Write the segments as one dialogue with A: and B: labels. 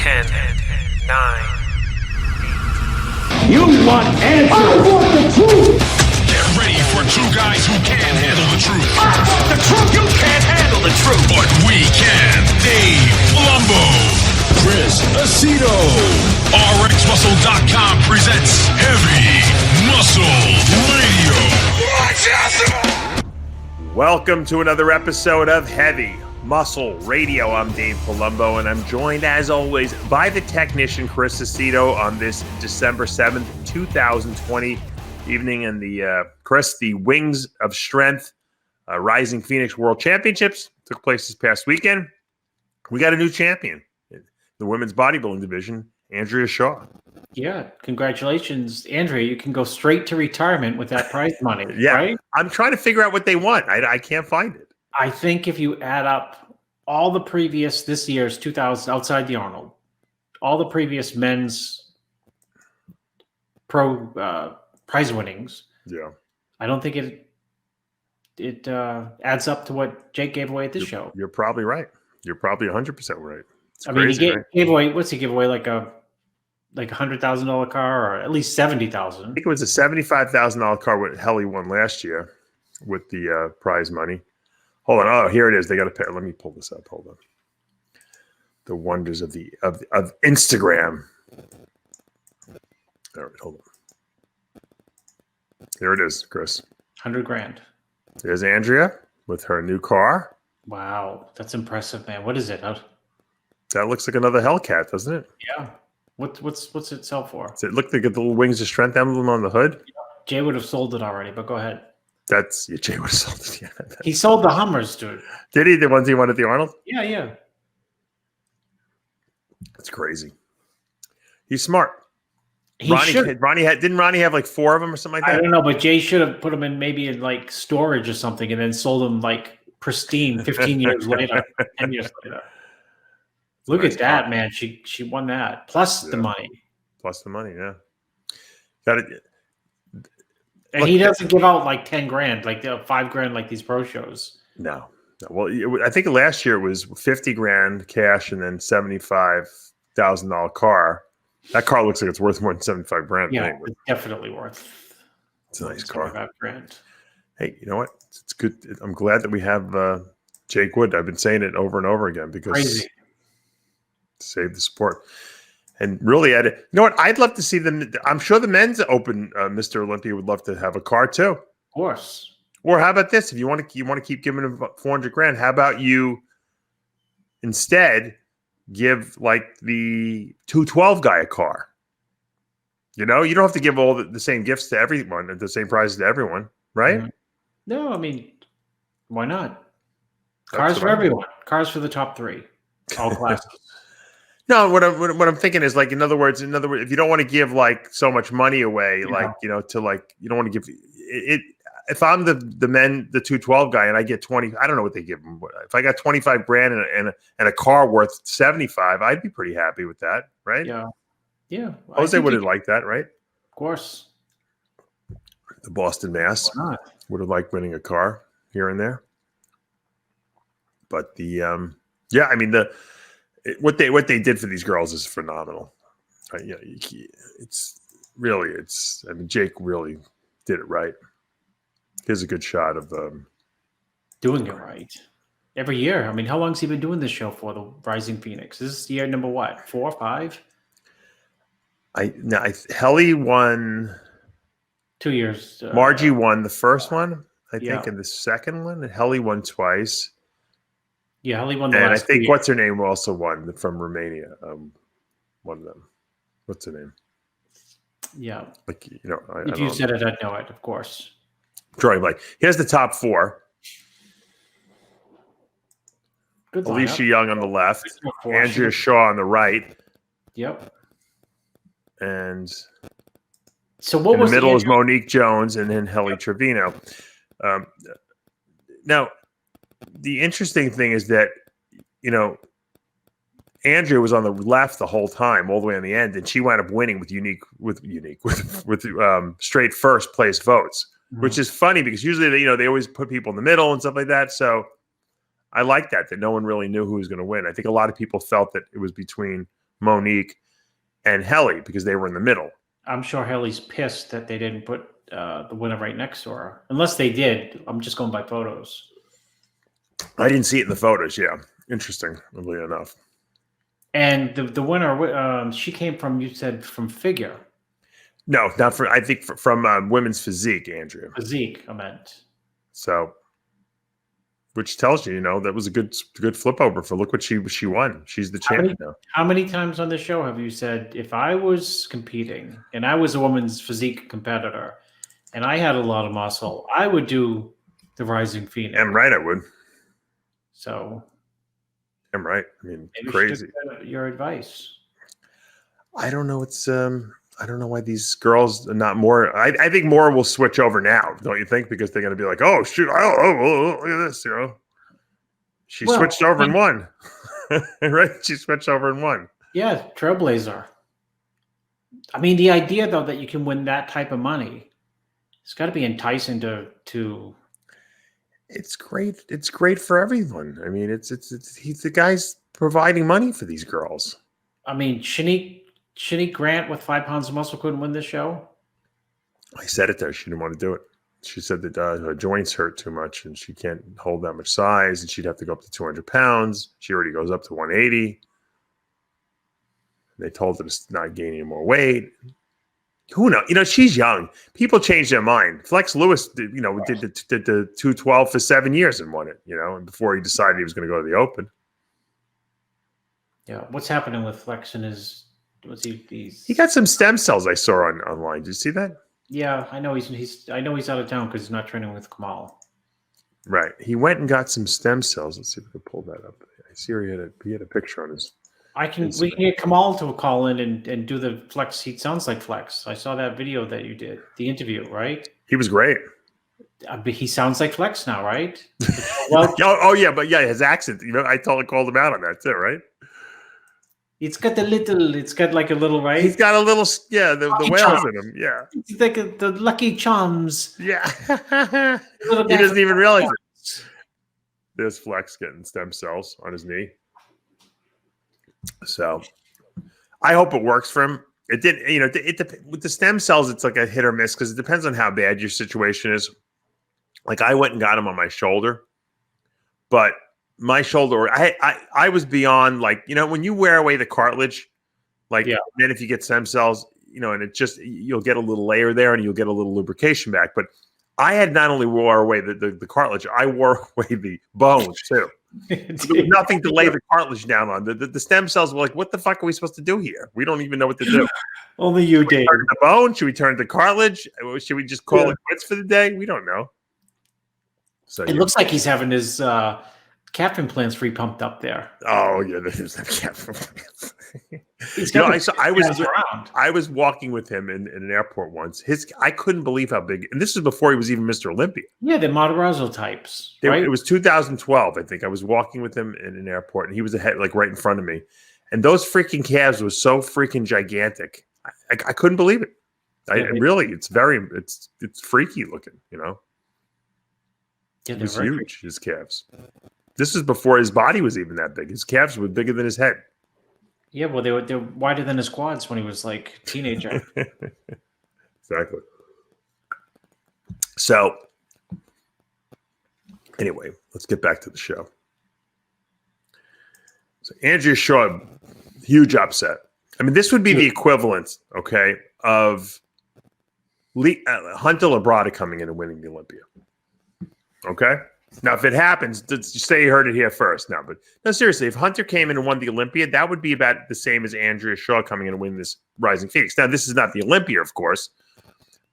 A: 10, 9.
B: You want answers? I want the truth!
C: Get ready for two guys who can't handle the truth.
A: I want the truth! You can't handle the truth!
C: But we can. Dave Palumbo, Chris Aceto. RxMuscle.com presents Heavy Muscle Radio.
D: Welcome to another episode of Heavy Muscle Radio. I'm Dave Palumbo, and I'm joined, as always, by the technician, Chris Aceto, on this December 7th, 2020 evening. And Chris, the Wings of Strength Rising Phoenix World Championships took place this past weekend. We got a new champion in the women's bodybuilding division, Andrea Shaw.
E: Yeah, congratulations, Andrea. You can go straight to retirement with that prize money.
D: Yeah,
E: right?
D: I'm trying to figure out what they want. I can't find it.
E: I think if you add up all the previous, this year's 2000, outside the Arnold, all the previous men's pro prize winnings,
D: Yeah,
E: I don't think it adds up to what Jake gave away at this show.
D: You're probably right. You're probably 100% right. It's
E: I mean,
D: crazy,
E: he
D: right?
E: gave away, what's he give away, like a $100,000 car, or at least $70,000.
D: I think it was a $75,000 car what Helly won last year with the prize money. Hold on. Oh, here it is. They got to pay. Let me pull this up. Hold on. The wonders of of Instagram. All right, hold on. Here it is, Chris.
E: $100,000.
D: There's Andrea with her new car.
E: Wow, that's impressive, man. What is it?
D: That looks like another Hellcat, doesn't it?
E: Yeah. What's it sell for?
D: Does it look like the little Wings of Strength emblem on the hood?
E: Jay would have sold it already, but go ahead.
D: That's Jay would have sold it. Yeah.
E: He sold the Hummers, dude.
D: Did he? The ones he won at the Arnold?
E: Yeah.
D: That's crazy. He's smart.
E: He should.
D: Didn't Ronnie have like 4 of them or something like that?
E: I don't know, but Jay should have put them in maybe in like storage or something, and then sold them like pristine 15 years later, 10 years later. Look at that, man. She won that. Plus the money.
D: Plus the money, yeah. Got it.
E: And he doesn't give out like $10,000, like $5,000, like these pro shows.
D: No. Well, I think last year it was $50,000 cash and then $75,000 car. That car looks like it's worth more than $75,000.
E: Yeah, it's definitely worth.
D: It's a nice car.
E: $5,000.
D: Hey, you know what? It's good. I'm glad that we have Jake Wood. I've been saying it over and over again because
E: Crazy.
D: Save the sport. And really, you know what? I'd love to see them. I'm sure the men's open, Mr. Olympia, would love to have a car too.
E: Of course.
D: Or how about this? If you want to keep giving them $400,000, how about you instead give like the 212 guy a car? You know, you don't have to give all the same gifts to everyone, the same prizes to everyone, right?
E: Mm-hmm. No, I mean, why not? Cars for everyone. Cars for the top 3, all classes.
D: No, what I'm thinking is like, in other words, if you don't want to give like so much money away, like, you know, to like, you don't want to give it. If I'm the 212 guy and I get 20, I don't know what they give them. If I got $25,000 and a car worth 75, I'd be pretty happy with that, right?
E: Yeah.
D: Jose would have liked that, right?
E: Of course.
D: The Boston Mass would have liked winning a car here and there. But I mean what they did for these girls is phenomenal. I mean, Jake really did it right. Here's a good shot of
E: doing it right every year. I mean, how long has he been doing this show for, the Rising Phoenix? This is year number what, 4 or 5?
D: Helly won
E: 2 years.
D: Margie won the first one, I think, and the second one. And Helly won twice.
E: Yeah, Helly won the
D: and
E: last
D: I think
E: 2
D: what's her name also won from Romania. One of them. What's her name?
E: Yeah.
D: Like, you know,
E: if you said it, I'd know it, of course.
D: Drawing like here's the top 4.
E: Good
D: Alicia Young on the left, Andrea Shaw on the right.
E: Yep.
D: And
E: so what
D: in
E: was
D: the middle is Monique Jones and then Helly Trevino. Now, the interesting thing is that, you know, Andrea was on the left the whole time, all the way on the end, and she wound up winning with straight first place votes, which is funny because usually they always put people in the middle and stuff like that. So I like that no one really knew who was going to win. I think a lot of people felt that it was between Monique, and Helly because they were in the middle.
E: I'm sure Helly's pissed that they didn't put the winner right next to her. Unless they did. I'm just going by photos.
D: I didn't see it in the photos. Yeah. Interesting, oddly enough.
E: And the winner, she came from, you said, from figure.
D: No, not from, I think from women's physique, Andrea.
E: Physique, I meant.
D: So, which tells you, that was a good flip over for look what she won. She's the champion now.
E: How many times on the show have you said, if I was competing and I was a woman's physique competitor and I had a lot of muscle, I would do the Rising Phoenix?
D: I'm right, I would.
E: So.
D: I'm right. I mean,
E: maybe
D: crazy.
E: Your advice.
D: I don't know. I don't know why these girls are not more. I think more will switch over now, don't you think? Because they're going to be like, oh, shoot. Oh, look at this, She switched over and won. Right? She switched over and won.
E: Yeah, trailblazer. I mean, the idea, though, that you can win that type of money, it's got to be enticing to.
D: It's great. It's great for everyone. I mean, he's the guy's providing money for these girls. I
E: mean, Shanique Grant with 5 pounds of muscle couldn't win this show.
D: I said it there. She didn't want to do it. She said that her joints hurt too much and she can't hold that much size and she'd have to go up to 200 pounds. She already goes up to 180. They told her to not gain any more weight. Who knows? She's young. People change their mind. Flex Lewis, did the 212 for 7 years and won it, and before he decided he was going to go to the Open.
E: Yeah. What's happening with Flex and his,
D: he got some stem cells I saw online. Did you see that?
E: Yeah, I know he's out of town because he's not training with Kamal.
D: Right. He went and got some stem cells. Let's see if we can pull that up. I see he had a picture on his.
E: We can get Kamal to call in and do the Flex. He sounds like Flex. I saw that video that you did, the interview, right?
D: He was great.
E: He sounds like Flex now, right?
D: Well, but his accent. I called him out on that too, right?
E: It's got like a little, right?
D: He's got a little, the whales in him, yeah.
E: It's like the Lucky Charms.
D: Yeah. He doesn't even realize it. There's Flex getting stem cells on his knee. So I hope it works for him. It did, with the stem cells, it's like a hit or miss because it depends on how bad your situation is. Like I went and got him on my shoulder, but my shoulder, I was beyond when you wear away the cartilage, then if you get stem cells, and it just, you'll get a little layer there and you'll get a little lubrication back. But I had not only wore away the cartilage, I wore away the bones too. There was nothing to lay the cartilage down on. The stem cells were like, what the fuck are we supposed to do here? We don't even know what to do.
E: Only you did.
D: Turn the bone? Should we turn the cartilage? Should we just call it quits for the day? We don't know. So
E: it looks like he's having his calf implants re-pumped up there.
D: Oh yeah, there's that calf implants. I was walking with him in an airport once. I couldn't believe how big, and this is before he was even Mr. Olympia.
E: Yeah, the Matarazzo types. Right?
D: It was 2012, I think. I was walking with him in an airport, and he was ahead, right in front of me. And those freaking calves was so freaking gigantic. I couldn't believe it. It's freaky looking.
E: Yeah,
D: it was huge. His calves. This is before his body was even that big. His calves were bigger than his head.
E: Yeah, well, they're wider than his quads when he was a teenager.
D: Exactly. So, anyway, let's get back to the show. So, Andrea Shaw, huge upset. I mean, this would be the equivalent, okay, of Hunter Labrada coming in and winning the Olympia. Okay? Now, if it happens, say you heard it here first now. But no, seriously, if Hunter came in and won the Olympia, that would be about the same as Andrea Shaw coming in and winning this Rising Phoenix. Now, this is not the Olympia, of course,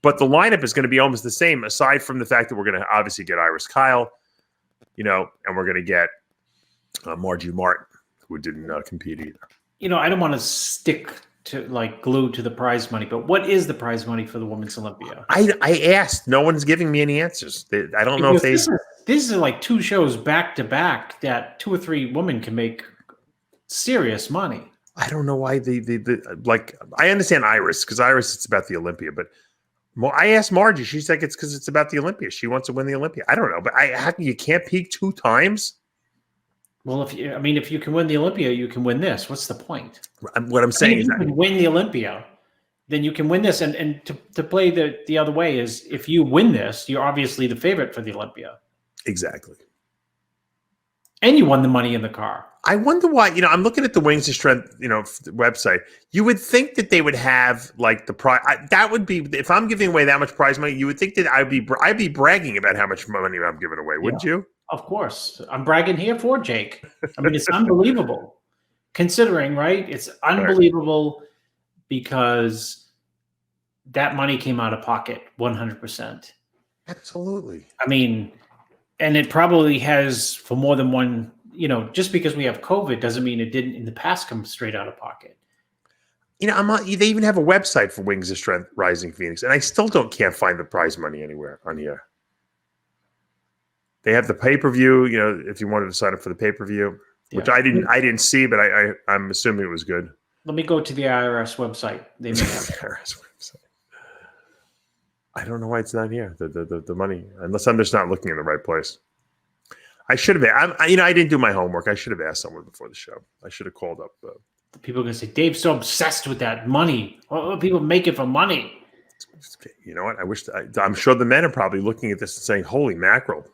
D: but the lineup is going to be almost the same, aside from the fact that we're going to obviously get Iris Kyle, and we're going to get Margie Martin, who didn't compete either.
E: I don't want to stick to glued to the prize money, but what is the prize money for the Women's Olympia?
D: I asked. No one's giving me any answers. I don't know if they.
E: This is like 2 shows back to back that 2 or 3 women can make serious money.
D: I don't know why I understand Iris because Iris it's about the Olympia, but I asked Margie. She's like it's because it's about the Olympia. She wants to win the Olympia. I don't know, but you can't peak 2 times.
E: Well, if you can win the Olympia, you can win this. What's the point?
D: What I'm saying
E: if
D: is
E: you
D: that
E: can win the Olympia, then you can win this. And to play the other way is if you win this, you're obviously the favorite for the Olympia.
D: exactly.
E: And you won the money in the car.
D: I wonder why, I'm looking at the Wings to Strength, website. You would think that they would have like the prize. That would be, if I'm giving away that much prize money, you would think that I'd be bragging about how much money I'm giving away, wouldn't you?
E: Of course. I'm bragging here for Jake. I mean, it's unbelievable considering, right? It's unbelievable because that money came out of pocket 100%.
D: Absolutely.
E: I mean, and it probably has for more than one, just because we have COVID doesn't mean it didn't in the past come straight out of pocket.
D: They even have a website for Wings of Strength Rising Phoenix, and I still can't find the prize money anywhere on here. They have the pay-per-view, if you wanted to sign up for the pay-per-view, which I didn't see, but I'm assuming it was good.
E: Let me go to the IRS website. They may have
D: IRS website. I don't know why it's not here. The money, unless I'm just not looking in the right place. I should have. I didn't do my homework. I should have asked someone before the show. I should have called up.
E: People are gonna say Dave's so obsessed with that money. What people make it for money?
D: You know what? I'm sure the men are probably looking at this and saying, "Holy mackerel!"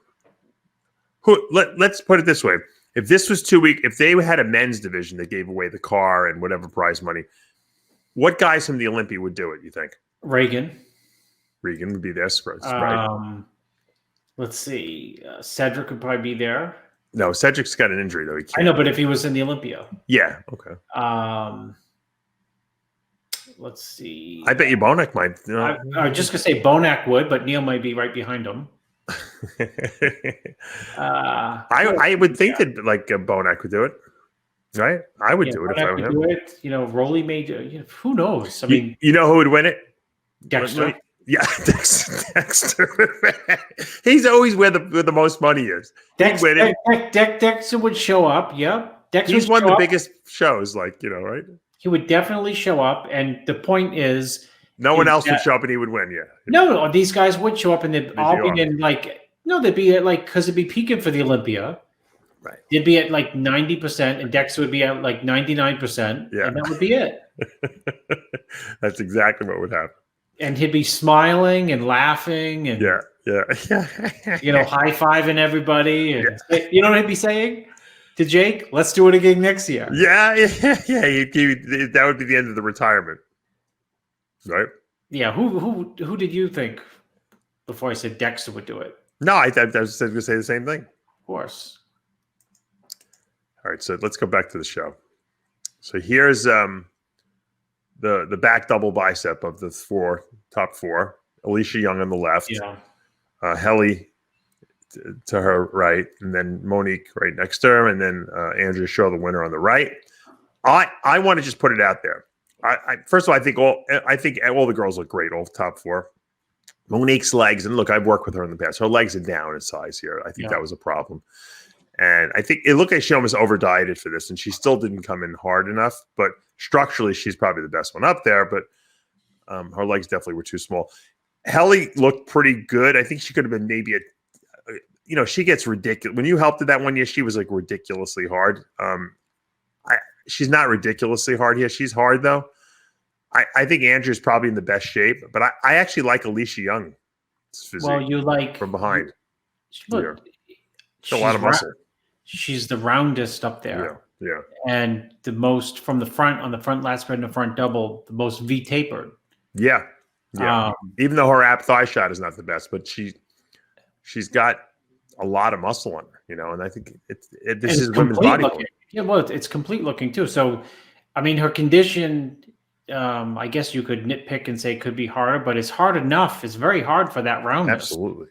D: Let's put it this way: if this was 2 weeks, if they had a men's division that gave away the car and whatever prize money, what guys from the Olympia would do it? You think
E: Regan
D: would be there, right?
E: Let's see. Cedric would probably be there.
D: No, Cedric's got an injury though.
E: I know, but if he was in the Olympia,
D: yeah, okay.
E: Let's see.
D: I bet you Bonac might.
E: I was just gonna say Bonac would, but Neil might be right behind him.
D: I would think that like Bonac would do it, right? I would do it if I were him.
E: Do it. Rolly may do it. Who knows? I mean,
D: you know who would win it?
E: Dexter.
D: Yeah, Dexter. He's always where the most money is.
E: Dexter would show up. Yep. Dexter
D: He's one of the biggest shows, right?
E: He would definitely show up. And the point is,
D: no one else would show up and he would win. Yeah.
E: No, these guys would show up and they'd all be in they'd be at because it'd be peaking for the Olympia.
D: Right.
E: They'd be at 90% and Dexter would be at 99%.
D: Yeah.
E: And that would be it.
D: That's exactly what would happen.
E: And he'd be smiling and laughing and high-fiving everybody. And you know what he'd be saying to Jake? Let's do it again next year.
D: Yeah. That would be the end of the retirement. Right?
E: Yeah. Who did you think before I said Dexter would do it?
D: No, I was going to say the same thing.
E: Of course.
D: All right, so let's go back to the show. So here's the back double bicep of the top four. Alicia Young on the left.
E: Yeah.
D: Helly to her right, and then Monique right next to her, and then Andrea Shaw, the winner, on the right. I want to just put it out there. First of all, I think all the girls look great, all top four. Monique's legs, and look, I've worked with her in the past. Her legs are down in size here. I think that was a problem. And I think it looked like she almost over-dieted for this, and she still didn't come in hard enough. But structurally, she's probably the best one up there, but her legs definitely were too small. Helly looked pretty good. I think she could have been maybe she gets ridiculous. When you helped her that one year, she was like ridiculously hard. She's not ridiculously hard here. She's hard, though. I think Andrew's probably in the best shape, but I actually like Alicia Young's physique.
E: Well, you like
D: from behind.
E: But
D: she's a lot of muscle.
E: She's the roundest up there.
D: Yeah.
E: And the most from the front on the front lat spread and the front double, the most V tapered.
D: Yeah. Even though her ab thigh shot is not the best, but she's got a lot of muscle on her, and I think this is women's bodybuilding.
E: Yeah, well, it's complete looking too. So, I mean, her condition. I guess you could nitpick and say it could be harder, but it's hard enough. It's very hard for that roundness.
D: Absolutely.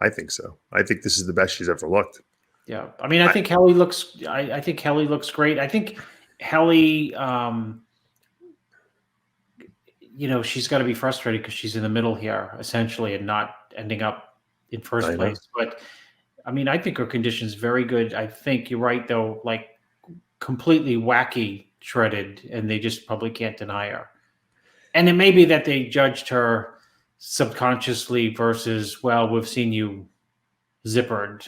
D: I think so. I think this is the best she's ever looked.
E: Yeah. I mean, I think Helly looks I think Helly looks great. I think Helly she's got to be frustrated because she's in the middle here essentially and not ending up in first place. But I mean, I think her condition is very good. I think you're right though, like completely wacky shredded, and they just probably can't deny her. And it may be that they judged her subconsciously versus, well, we've seen you zippered.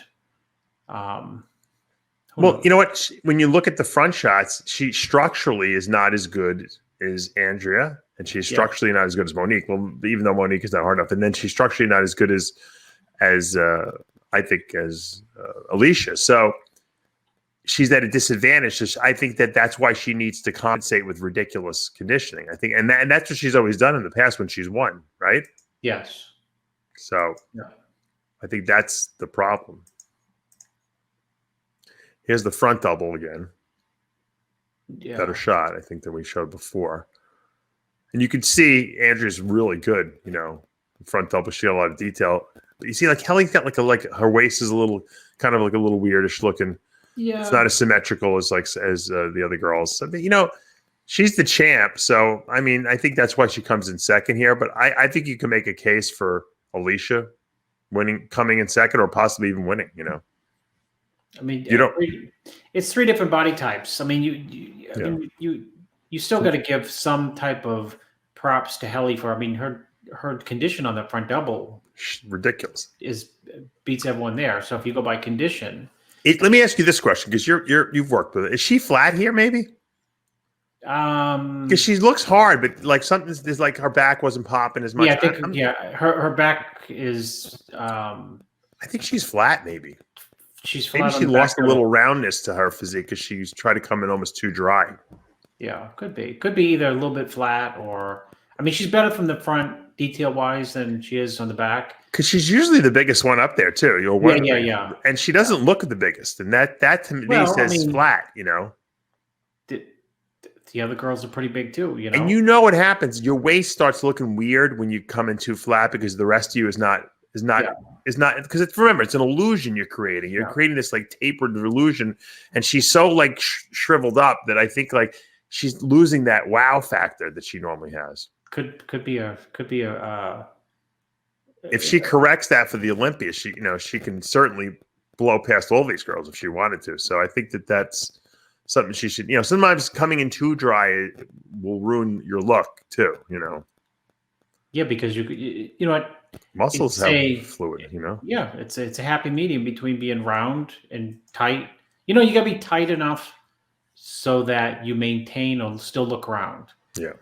E: Who
D: Well, you know what? When you look at the front shots, she structurally is not as good as Andrea, and she's structurally not as good as Monique. Well, even though Monique is not hard enough, and then she's structurally not as good as I think as Alicia. So she's at a disadvantage. I think that's why she needs to compensate with ridiculous conditioning. I think, and that's what she's always done in the past when she's won, right?
E: Yes.
D: So I think that's the problem. Here's the front double again.
E: Yeah.
D: Better shot, I think, than we showed before. And you can see Andrea's really good, front double. She got a lot of detail. But you see, like, Kelly's got like her waist is a little, kind of like a little weirdish looking.
E: Yeah.
D: It's not as symmetrical as the other girls. So, she's the champ. So, I mean, I think that's why she comes in second here. But I think you can make a case for Alicia coming in second, or possibly even winning,
E: I mean,
D: you don't.
E: It's 3 different body types. I mean, you still got to give some type of props to Helly for. I mean, her condition on the front double,
D: ridiculous,
E: beats everyone there. So if you go by condition,
D: let me ask you this question, because you've worked with it. Is she flat here? Maybe. Because she looks hard, but like something's like her back wasn't popping as much.
E: Yeah, I think her back is.
D: I think she's flat. Maybe
E: she's flat.
D: Maybe she lost a little roundness to her physique because she's tried to come in almost too dry.
E: Yeah, could be either a little bit flat, or I mean, she's better from the front detail wise than she is on the back. Because
D: she's usually the biggest one up there too.
E: Yeah.
D: And she doesn't look the biggest, and that to me says flat.
E: The other girls are pretty big too,
D: And what happens? Your waist starts looking weird when you come in too flat because the rest of you is not because remember, it's an illusion you're creating. You're creating this like tapered illusion, and she's so like shriveled up that I think like she's losing that wow factor that she normally has.
E: Could be a
D: if she corrects that for the Olympia, she can certainly blow past all these girls if she wanted to. So I think that's something she should, sometimes coming in too dry will ruin your look too,
E: Yeah, because you know what?
D: Muscles have fluid,
E: Yeah, it's a happy medium between being round and tight. You gotta be tight enough so that you maintain or still look round.
D: Yeah.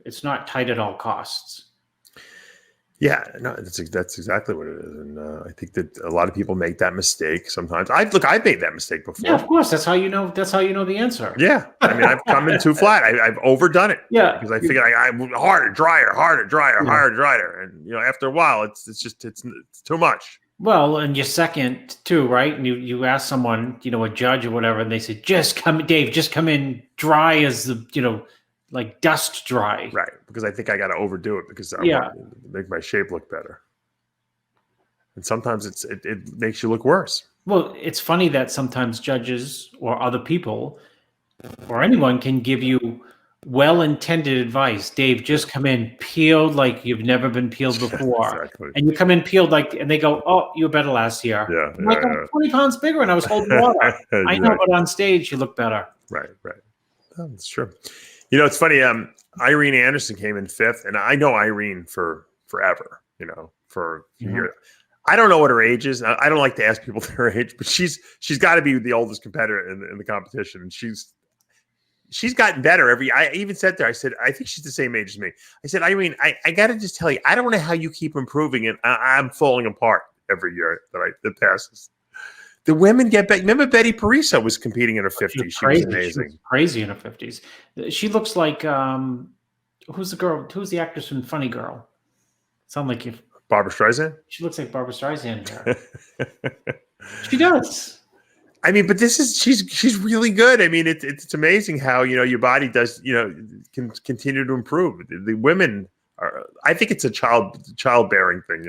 E: It's not tight at all costs.
D: Yeah, no, that's exactly what it is, and I think that a lot of people make that mistake sometimes. I've made that mistake before.
E: Yeah, of course. That's how you know. That's how you know the answer.
D: Yeah, I mean, I've come in too flat. I've overdone it.
E: Yeah,
D: because I figured I'm harder, drier, and after a while, it's too much.
E: Well, and you're second too, right? And you ask someone, a judge or whatever, and they say, just come in dry as the like dust dry.
D: Right, because I think I got to overdo it because I want to make my shape look better. And sometimes it makes you look worse.
E: Well, it's funny that sometimes judges or other people or anyone can give you well-intended advice. Dave, just come in peeled like you've never been peeled before.
D: Exactly.
E: And you come in peeled and they go, oh, you were better last year.
D: Yeah.
E: I'm like, I'm 20 pounds bigger and I was holding water. I know, but on stage you look better.
D: Right. Oh, that's true. It's funny. Irene Anderson came in 5th, and I know Irene for forever. For years. I don't know what her age is. I don't like to ask people their age, but she's got to be the oldest competitor in the competition, and she's gotten better I even said to her, I said, I think she's the same age as me. I said, Irene, I got to just tell you, I don't know how you keep improving, and I'm falling apart every year that passes. The women get back. Remember, Betty Parisa was competing in her 50s. She was amazing.
E: She was crazy in her 50s. She looks like who's the girl? Who's the actress from Funny Girl? Sound like if
D: Barbara Streisand.
E: She looks like Barbara Streisand here. She does.
D: I mean, but she's really good. I mean, it's amazing how your body does can continue to improve. The women. I think it's a childbearing thing.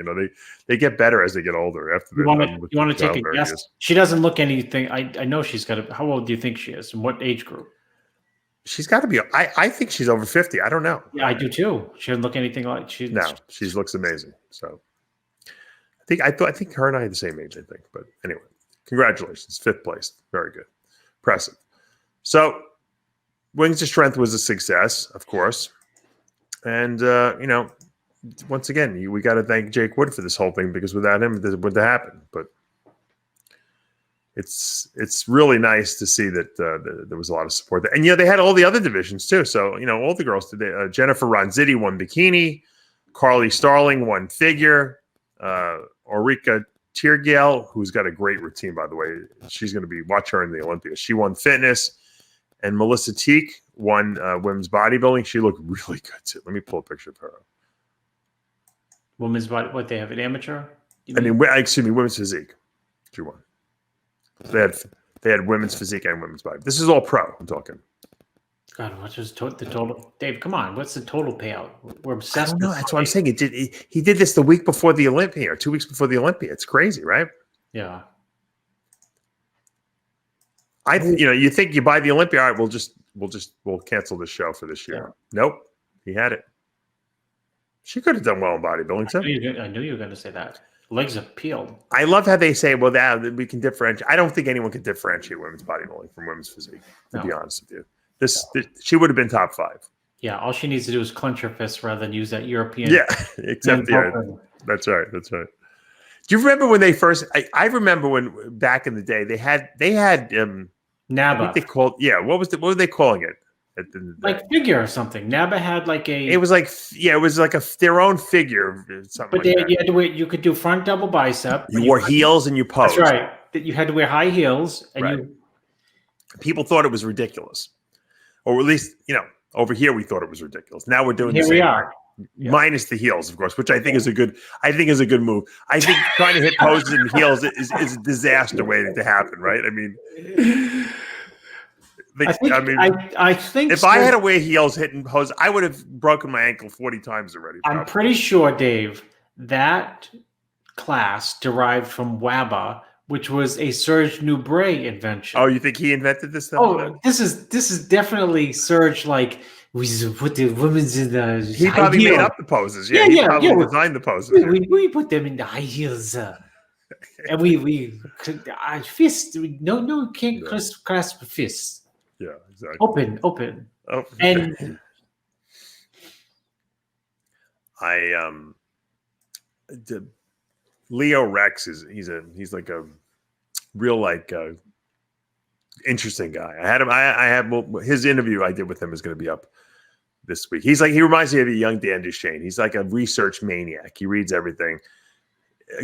D: They get better as they get older. After
E: you want to take a guess? She doesn't look anything. I know she's got how old do you think she is? And what age group?
D: She's got to be. I think she's over 50. I don't know.
E: Yeah, I do too. She doesn't look anything like she.
D: No, she looks amazing. So I think her and I are the same age. I think, but anyway, congratulations, 5th place. Very good, impressive. So Wings to Strength was a success, of course. And, once again, we got to thank Jake Wood for this whole thing, because without him, this wouldn't have happened. But it's really nice to see that there was a lot of support there. And they had all the other divisions too. So all the girls today. Jennifer Ronzitti won bikini. Carly Starling won figure. Ulrika Tiergale, who's got a great routine, by the way. She's going to watch her in the Olympia. She won fitness. And Melissa Teague won women's bodybuilding. She looked really good too. Let me pull a picture of her.
E: Women's body, what they have, an amateur?
D: Excuse me, women's physique. She won. So they had women's physique and women's body. This is all pro. I'm talking.
E: God, what's the total? Dave, come on. What's the total payout? We're obsessed.
D: I don't know. That's what I'm saying. He did this the week before the Olympia, or 2 weeks before the Olympia. It's crazy, right?
E: Yeah.
D: You think you buy the Olympia? All right, we'll cancel the show for this year. Yeah. Nope, he had it. She could have done well in bodybuilding too.
E: I knew you were going to say that. Legs are peeled.
D: I love how they say, well, that we can differentiate. I don't think anyone can differentiate women's bodybuilding from women's physique, to be honest with you. This she would have been top 5.
E: Yeah, all she needs to do is clench her fists rather than use that European.
D: Yeah, except that's right. That's right. Do you remember when they first? I remember when back in the day they had
E: NABA.
D: I think they called what were they calling it?
E: Like figure or something. NABA had like a.
D: It was like their own figure. Something.
E: But you had to wear. You could do front double bicep.
D: You wore heels and you posed.
E: That's right. That you had to wear high heels, and
D: people thought it was ridiculous, or at least over here we thought it was ridiculous. Now we're doing.
E: Here we are.
D: Minus the heels, of course, which I think is a good. I think is a good move. I think trying to hit poses in heels is a disaster waiting to happen. Right? I mean.
E: I think
D: if I had to wear heels hitting pose, I would have broken my ankle 40 times already. Probably.
E: I'm pretty sure, Dave, that class derived from WABA, which was a Serge Nubret invention.
D: Oh, you think he invented this?
E: This is definitely Serge. Like we put the women's in the.
D: He probably made up the poses. He probably designed the poses.
E: We put them in the high heels. And we fist. No, can't clasp fists.
D: Yeah, exactly.
E: Open. And
D: Leo Rex he's like a real interesting guy. I have his interview I did with him is going to be up this week. He reminds me of a young Dan Duchesne. He's like a research maniac. He reads everything.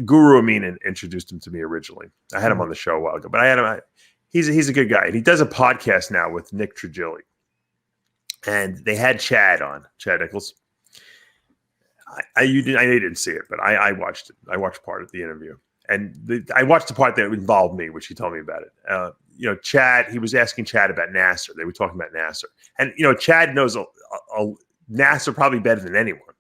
D: Guru Amin introduced him to me originally. I had him on the show a while ago, but I had him. He's a good guy, and he does a podcast now with Nick Trigili. And they had Chad Nichols. I didn't see it, but I watched it. I watched part of the interview, and I watched the part that involved me, which he told me about it. Chad. He was asking Chad about Nasser. They were talking about Nasser, and Chad knows a Nasser probably better than anyone.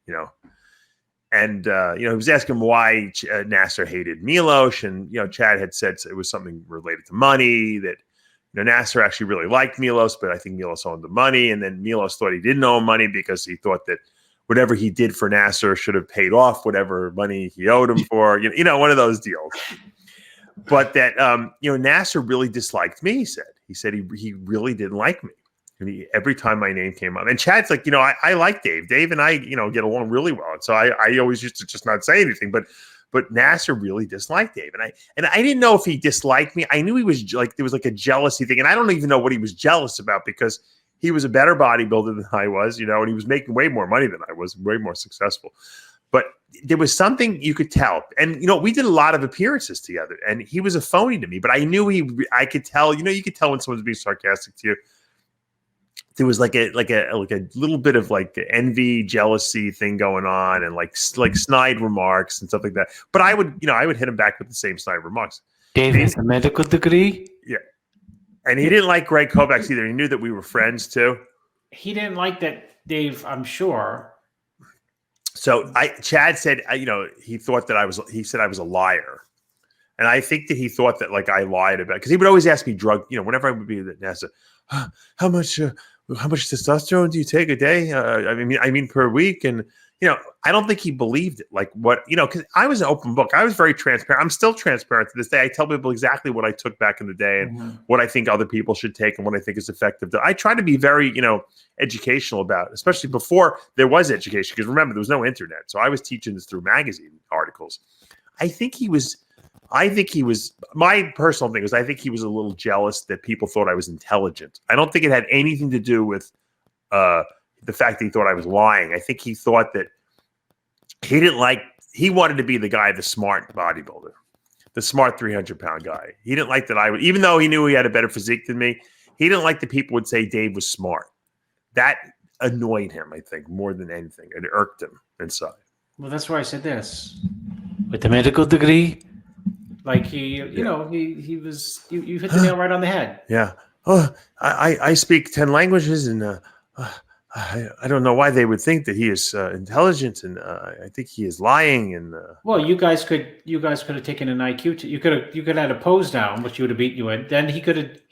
D: And he was asking why Nasser hated Milos, and Chad had said it was something related to money. That Nasser actually really liked Milos, but I think Milos owed the money, and then Milos thought he didn't owe him money because he thought that whatever he did for Nasser should have paid off whatever money he owed him for. One of those deals. But that Nasser really disliked me. He said he really didn't like me. And every time my name came up, and Chad's like, I like Dave. Dave and I, get along really well. And so I always used to just not say anything. But Nasser really disliked Dave, and I didn't know if he disliked me. I knew he was there was a jealousy thing, and I don't even know what he was jealous about because he was a better bodybuilder than I was, and he was making way more money than I was, way more successful. But there was something you could tell, and we did a lot of appearances together, and he was a phony to me. But I knew I could tell. You could tell when someone's being sarcastic to you. There was like a little bit of envy, jealousy thing going on, and like snide remarks and stuff like that. But I would hit him back with the same snide remarks.
E: Dave has a medical degree.
D: Yeah, and he didn't like Greg Kovacs either. He knew that we were friends too.
E: He didn't like that, Dave. I'm sure.
D: So Chad said, he thought that he said I was a liar, and I think that he thought that I lied about because he would always ask me whenever I would be at NASA, how much testosterone do you take a day? I mean per week. And, I don't think he believed it. Because I was an open book. I was very transparent. I'm still transparent to this day. I tell people exactly what I took back in the day and what I think other people should take and what I think is effective. I try to be very, educational about it, especially before there was education. Because remember, there was no internet. So I was teaching this through magazine articles. I think he was I think he was, my personal thing was, I think he was a little jealous that people thought I was intelligent. I don't think it had anything to do with the fact that he thought I was lying. I think he thought that he wanted to be the guy, the smart bodybuilder, the smart 300-pound guy. He didn't like that even though he knew he had a better physique than me, he didn't like that people would say Dave was smart. That annoyed him, I think, more than anything. It irked him inside.
E: Well, that's why I said this. With the medical degree, like you hit the nail right on the head.
D: Yeah. Oh, I speak 10 languages, and I don't know why they would think that he is intelligent, and I think he is lying. And
E: well, you guys could have taken an IQ. You could have had a pose down, which you would have beaten you in. Then he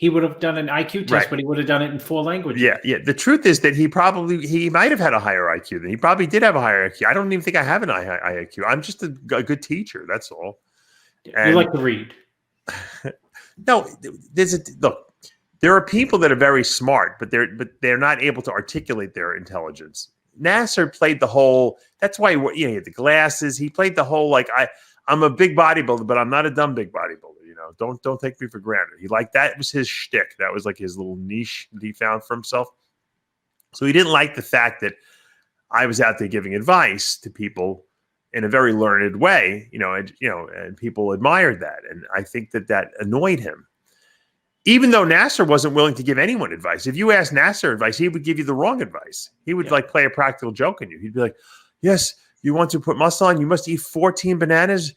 E: would have done an IQ test,
D: right.
E: But he would have done it in 4 languages.
D: Yeah. The truth is that he might have had a higher IQ than he probably did have a higher IQ. I don't even think I have an IQ. I'm just a good teacher. That's all. And
E: you like to read.
D: No, look. There are people that are very smart, but they're not able to articulate their intelligence. Nasser played the whole. That's why he had the glasses. He played the whole like I'm a big bodybuilder, but I'm not a dumb big bodybuilder. You know, don't take me for granted. That was his shtick. That was like his little niche that he found for himself. So he didn't like the fact that I was out there giving advice to people in a very learned way. And people admired that, and I think that annoyed him. Even though Nasser wasn't willing to give anyone advice. If you asked Nasser advice, he would give you the wrong advice. He would play a practical joke on you. He'd be like, yes, you want to put muscle on, you must eat 14 bananas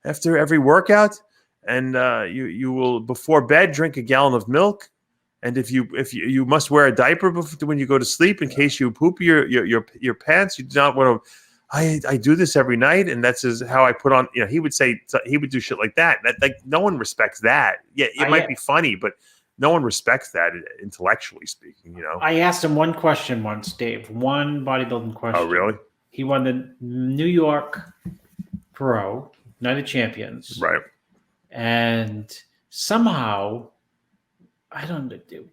D: after every workout. And you will, before bed, drink a gallon of milk. And if you must wear a diaper when you go to sleep in case you poop your pants. You do not want to. I do this every night, and that's how I put on. He would do shit like that. That no one respects that. Yeah, it might be funny, but no one respects that intellectually speaking.
E: I asked him one question once, Dave. One bodybuilding question.
D: Oh, really?
E: He won the New York Pro Night of Champions,
D: right? And
E: somehow, I don't know.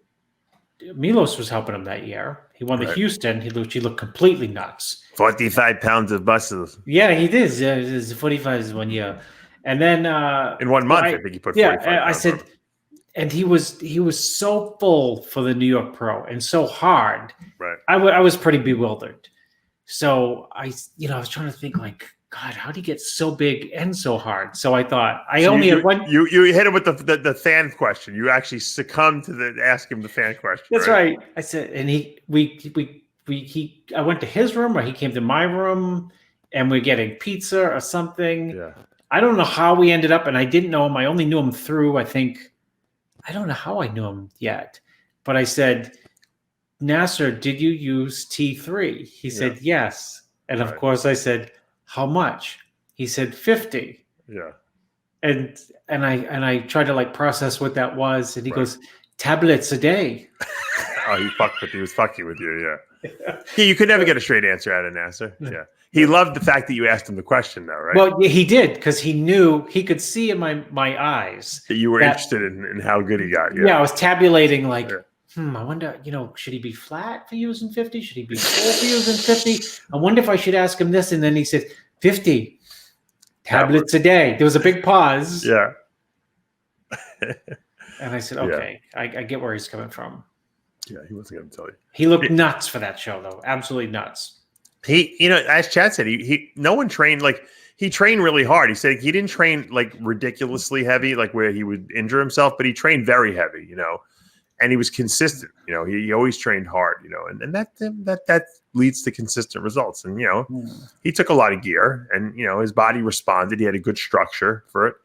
E: Milos was helping him that year. He won the Houston. He looked completely nuts.
D: 45 pounds of muscles.
E: Yeah, he did. Yeah, it was 45 is 1 year. And then
D: in 1 month, I think he put 45 pounds.
E: I said, and he was so full for the New York Pro and so hard.
D: Right.
E: I was pretty bewildered. So I was trying to think like, God, how did he get so big and so hard? So I thought
D: you hit him with the fan question. You actually succumbed to ask him the fan question.
E: That's right. I said, and I went to his room or he came to my room and we're getting pizza or something.
D: Yeah.
E: I don't know how we ended up, and I didn't know him. I only knew him through, I don't know how I knew him yet, but I said, Nasser, did you use T3? He said, yes. And of course I said, how much? He said 50.
D: Yeah.
E: And I tried to process what that was. And he goes, tablets a day.
D: Oh, he was fucking with you. Yeah. You could never get a straight answer out of Nasser. Yeah. He loved the fact that you asked him the question though, right?
E: Well, he did, because he knew, he could see in my eyes
D: that you were interested in how good he got.
E: Yeah. I was tabulating I wonder, should he be flat for using 50? Should he be full for using 50? I wonder if I should ask him this. And then he said, 50 tablets a day. There was a big pause.
D: Yeah.
E: And I said, okay, I get where he's coming from.
D: Yeah, he wasn't going to tell you.
E: He looked nuts for that show, though. Absolutely nuts.
D: He, as Chad said, no one trained he trained really hard. He said he didn't train ridiculously heavy, where he would injure himself, but he trained very heavy, and he was consistent. He always trained hard, and that leads to consistent results. And he took a lot of gear, and his body responded. He had a good structure for it.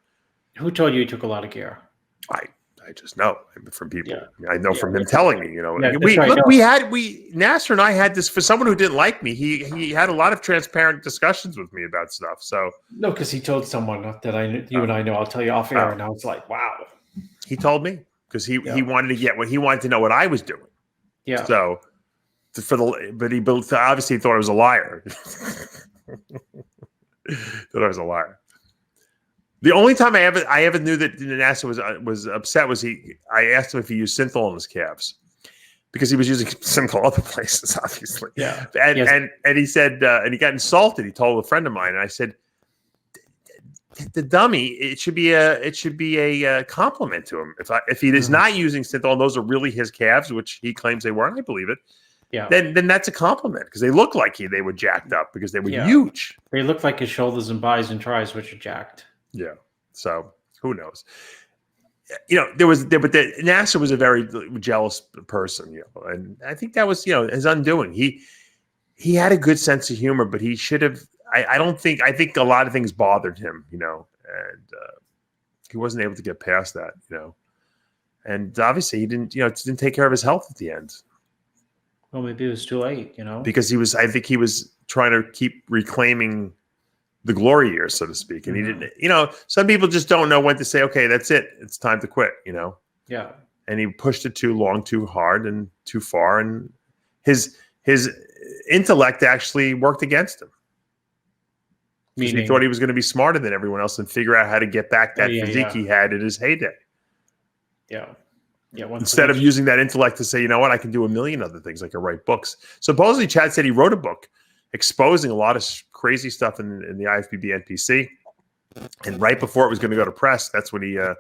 E: Who told you he took a lot of gear?
D: I just know from people.
E: Yeah.
D: I know from him telling me. Nasser and I had this for someone who didn't like me. He had a lot of transparent discussions with me about stuff. So
E: no, because he told someone that you and I know. I'll tell you off air, and I was like, wow.
D: He told me because he wanted to get he wanted to know what I was doing. Yeah. So but he obviously thought I was a liar. Thought I was a liar. The only time I ever knew that Nasser was upset was I asked him if he used synthol on his calves because he was using synthol other places, obviously. Yeah. And he said and he got insulted. He told a friend of mine, and I said, the dummy, it should be a compliment to him. If he is not using synthol, and those are really his calves, which he claims they weren't, I believe it.
E: Yeah.
D: Then that's a compliment because they look like they were jacked up because they were huge.
E: They look like his shoulders and buys and tries, which are jacked.
D: Yeah. So who knows? But Nasser was a very jealous person, and I think that was, his undoing. He had a good sense of humor, but he should have. I think a lot of things bothered him, and he wasn't able to get past that, and obviously he didn't take care of his health at the end.
E: Well, maybe it was too late,
D: because I think he was trying to keep reclaiming the glory years, so to speak. And he didn't, some people just don't know when to say, okay, that's it. It's time to quit,
E: Yeah.
D: And he pushed it too long, too hard, and too far. And his intellect actually worked against him. Meaning, he thought he was going to be smarter than everyone else and figure out how to get back that physique he had in his heyday.
E: Yeah. Yeah.
D: Instead of using that intellect to say, you know what, I can do a million other things. I can write books. Supposedly, Chad said he wrote a book exposing a lot of crazy stuff in the IFBB NPC. And right before it was going to go to press, that's when I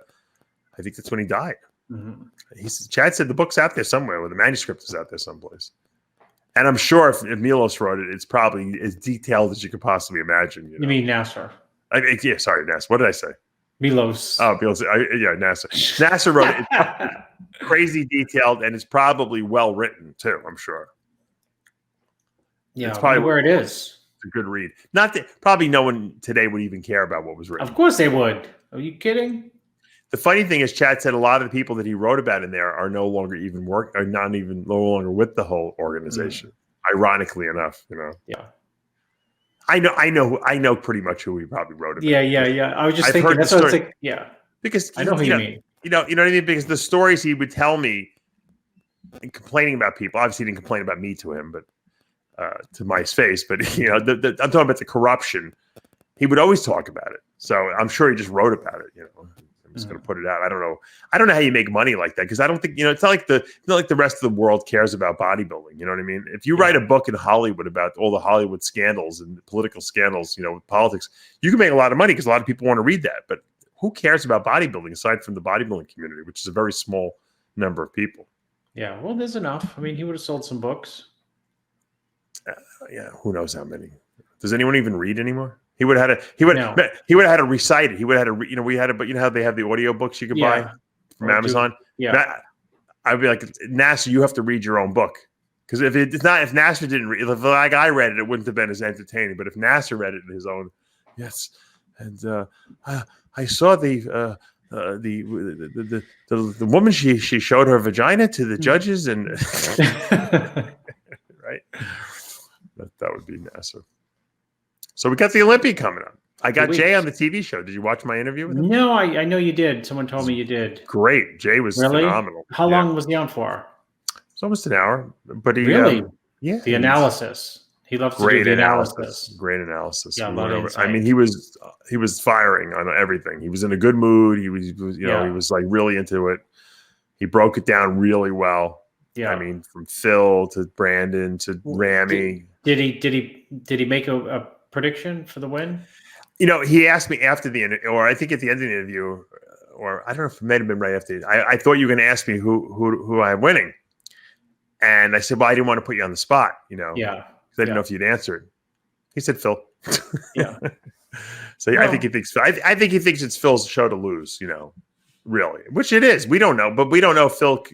D: think that's when he died. Mm-hmm. Chad said the book's out there somewhere, or the manuscript is out there someplace. And I'm sure if Milos wrote it, it's probably as detailed as you could possibly imagine.
E: You mean Nasser?
D: Sorry, Nasser. What did I say?
E: Milos.
D: Oh, Milos. Nasser. Nasser wrote it. It's crazy detailed, and it's probably well written too, I'm sure.
E: Yeah,
D: it's probably
E: where it is.
D: It's a good read. Not that probably no one today would even care about what was written.
E: Of course they would. Are you kidding?
D: The funny thing is, Chad said a lot of the people that he wrote about in there are no longer no longer with the whole organization. Ironically enough,
E: Yeah.
D: I know pretty much who he probably wrote about.
E: Yeah. I was just thinking that's what it's like. Yeah.
D: Because
E: I know who you mean.
D: You know what I mean? Because the stories he would tell me and complaining about people, obviously he didn't complain about me to him, but to my face, but I'm talking about the corruption. He would always talk about it. So I'm sure he just wrote about it, I'm just going to put it out. I don't know how you make money like that, because I don't think it's not like the rest of the world cares about bodybuilding. You know what I mean? If you write a book in Hollywood about all the Hollywood scandals and political scandals, with politics, you can make a lot of money because a lot of people want to read that. But who cares about bodybuilding aside from the bodybuilding community, which is a very small number of people?
E: Yeah, well, there's enough. I mean, he would have sold some books.
D: Yeah, who knows how many? Does anyone even read anymore? He would have had to recite it. He would have had to, we had it, but how they have the audio books you could buy from Amazon. I'd be like, Nasser, you have to read your own book, because if Nasser didn't read, if I read it, it wouldn't have been as entertaining. But if Nasser read it in his own, yes, and I saw the woman, she showed her vagina to the judges, and right, that would be Nasser. So we got the Olympia coming up. I got Jay on the TV show. Did you watch my interview with him?
E: No, I know you did. Someone told me you did.
D: Great. Jay was phenomenal.
E: How long was he on for?
D: It's almost an hour. But he
E: really,
D: the
E: analysis. He loves to do the analysis.
D: Great analysis.
E: Yeah,
D: I mean, he was firing on everything. He was in a good mood. He was he was like really into it. He broke it down really well. Yeah. I mean, from Phil to Brandon to Ramy.
E: Did he make a prediction for the win?
D: He asked me after the interview, or I think at the end of the interview, or I don't know if it might have been right after. I thought you were going to ask me who I'm winning, and I said, well, I didn't want to put you on the spot, Yeah. Because I didn't know if you'd answer it. He said Phil.
E: Yeah.
D: So I think he thinks. I think he thinks it's Phil's show to lose. Really, which it is. We don't know, but we don't know if Phil.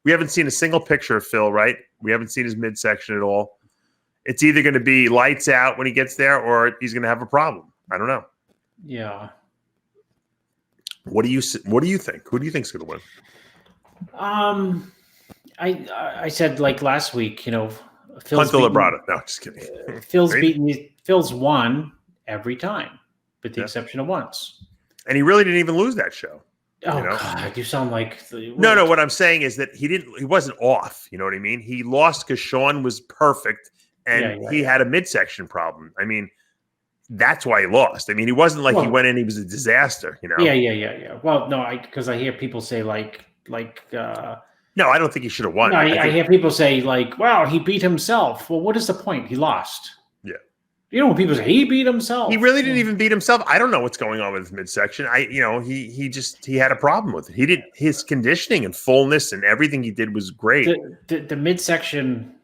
D: We haven't seen a single picture of Phil. Right? We haven't seen his midsection at all. It's either going to be lights out when he gets there, or he's going to have a problem. I don't know.
E: Yeah.
D: What do you think? Who do you think's going to win?
E: I said like last week, Phil's
D: Labrada. No, just kidding.
E: Phil's won every time, with the exception of once.
D: And he really didn't even lose that show.
E: Oh God, you sound like
D: no. What I'm saying is that he wasn't off. You know what I mean? He lost because Sean was perfect. And he had a midsection problem. I mean, that's why he lost. I mean, he wasn't like he went in, he was a disaster,
E: Yeah. Well, no, because I hear people say like
D: no, I don't think he should have won.
E: No, I hear people say like, wow, he beat himself. Well, what is the point? He lost.
D: Yeah.
E: You know, when people say he beat himself,
D: He really didn't even beat himself. I don't know what's going on with his midsection. He had a problem with it. He did his conditioning and fullness and everything he did was great.
E: The midsection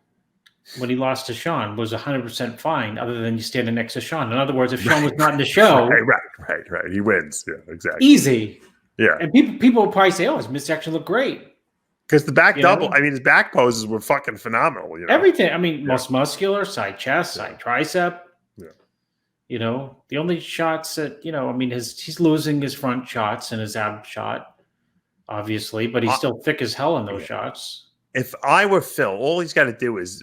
E: when he lost to Sean was 100% fine, other than you standing next to Sean. In other words, if Sean was not in the show,
D: right, he wins. Yeah, exactly.
E: Easy.
D: Yeah,
E: and people will probably say, "Oh, his midsection looked great."
D: Because the back double, I mean, his back poses were fucking phenomenal. You know?
E: Everything. I mean, most muscular, side chest, side tricep.
D: Yeah.
E: You know, the only shots that, I mean, he's losing his front shots and his ab shot, obviously, but he's still thick as hell in those shots.
D: If I were Phil, all he's got to do is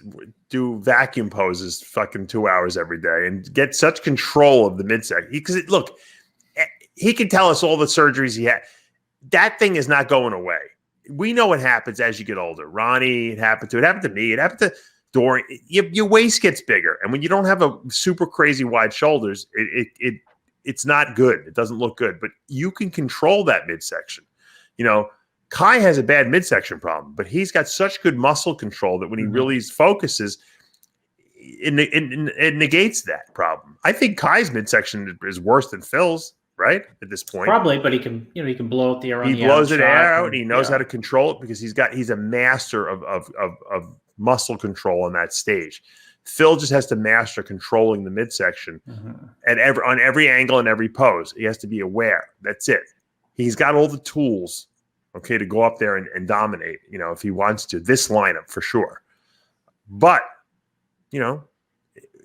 D: do vacuum poses fucking 2 hours every day and get such control of the midsection. Because look, he can tell us all the surgeries he had. That thing is not going away. We know what happens as you get older. Ronnie, it happened to me. It happened to Dorian. Your waist gets bigger. And when you don't have a super crazy wide shoulders, it's not good. It doesn't look good. But you can control that midsection. You know, Kai has a bad midsection problem, but he's got such good muscle control that when he really focuses, it negates that problem. I think Kai's midsection is worse than Phil's. Right at this point,
E: probably, but he can blow out the air.
D: He blows it out, and he knows how to control it because he's a master of muscle control on that stage. Phil just has to master controlling the midsection on every angle and every pose. He has to be aware. That's it. He's got all the tools, okay, to go up there and dominate. You know, if he wants to, this lineup for sure. But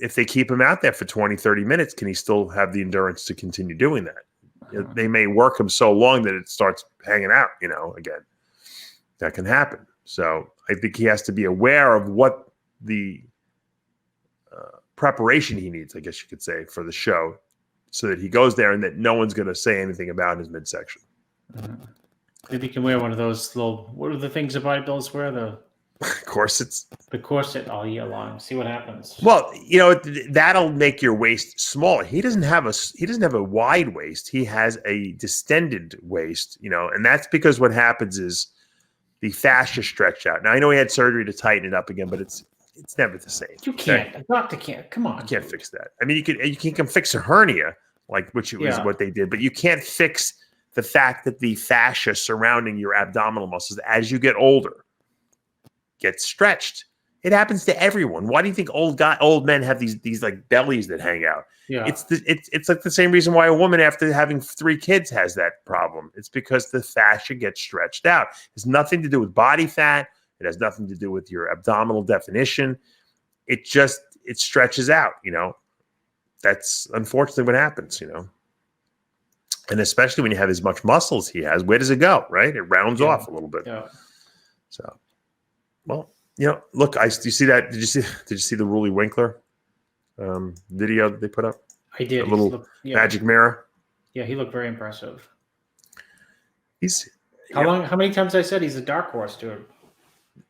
D: if they keep him out there for 20, 30 minutes, can he still have the endurance to continue doing that? They may work him so long that it starts hanging out, again. That can happen. So I think he has to be aware of what the preparation he needs, I guess you could say, for the show so that he goes there and that no one's going to say anything about his midsection.
E: Maybe he can wear one of those little, what are the things the bodybuilders wear? The
D: corsets.
E: The corset all year long. See what happens.
D: Well, that'll make your waist smaller. He doesn't have a wide waist. He has a distended waist, and that's because what happens is the fascia stretch out. Now I know he had surgery to tighten it up again, but it's never the same.
E: You can't. A doctor can't. Come on.
D: You can't fix that. I mean, you can fix a hernia, which is what they did, but you can't fix the fact that the fascia surrounding your abdominal muscles as you get older gets stretched. It happens to everyone. Why do you think old men have these like bellies that hang out? Yeah, it's like the same reason why a woman after having 3 kids has that problem. It's because the fascia gets stretched out. It has nothing to do with body fat. It has nothing to do with your abdominal definition. It stretches out. That's unfortunately what happens. And especially when you have as much muscle as he has, where does it go? Right, it rounds off a little bit. Yeah. So. Well, look, you see that? Did you see the Ruly Winklaar video that they put up?
E: I did.
D: A little magic mirror.
E: Yeah, he looked very impressive.
D: How
E: many times I said he's a dark horse, dude?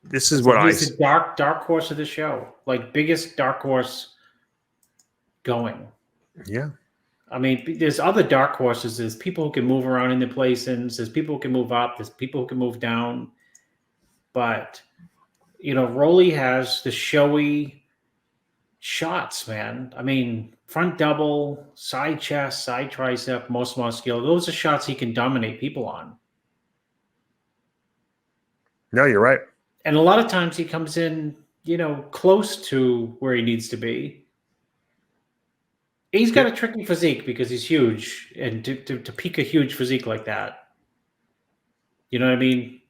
D: This is what
E: he's the dark horse of the show, like biggest dark horse going.
D: Yeah.
E: I mean, there's other dark horses. There's people who can move around in the places. There's people who can move up. There's people who can move down. But Rolly has the showy shots, man. I mean, front double, side chest, side tricep, most muscular. Those are shots he can dominate people on.
D: No, you're right.
E: And a lot of times he comes in, close to where he needs to be. He's got a tricky physique because he's huge. And to peak a huge physique like that, you know what I mean?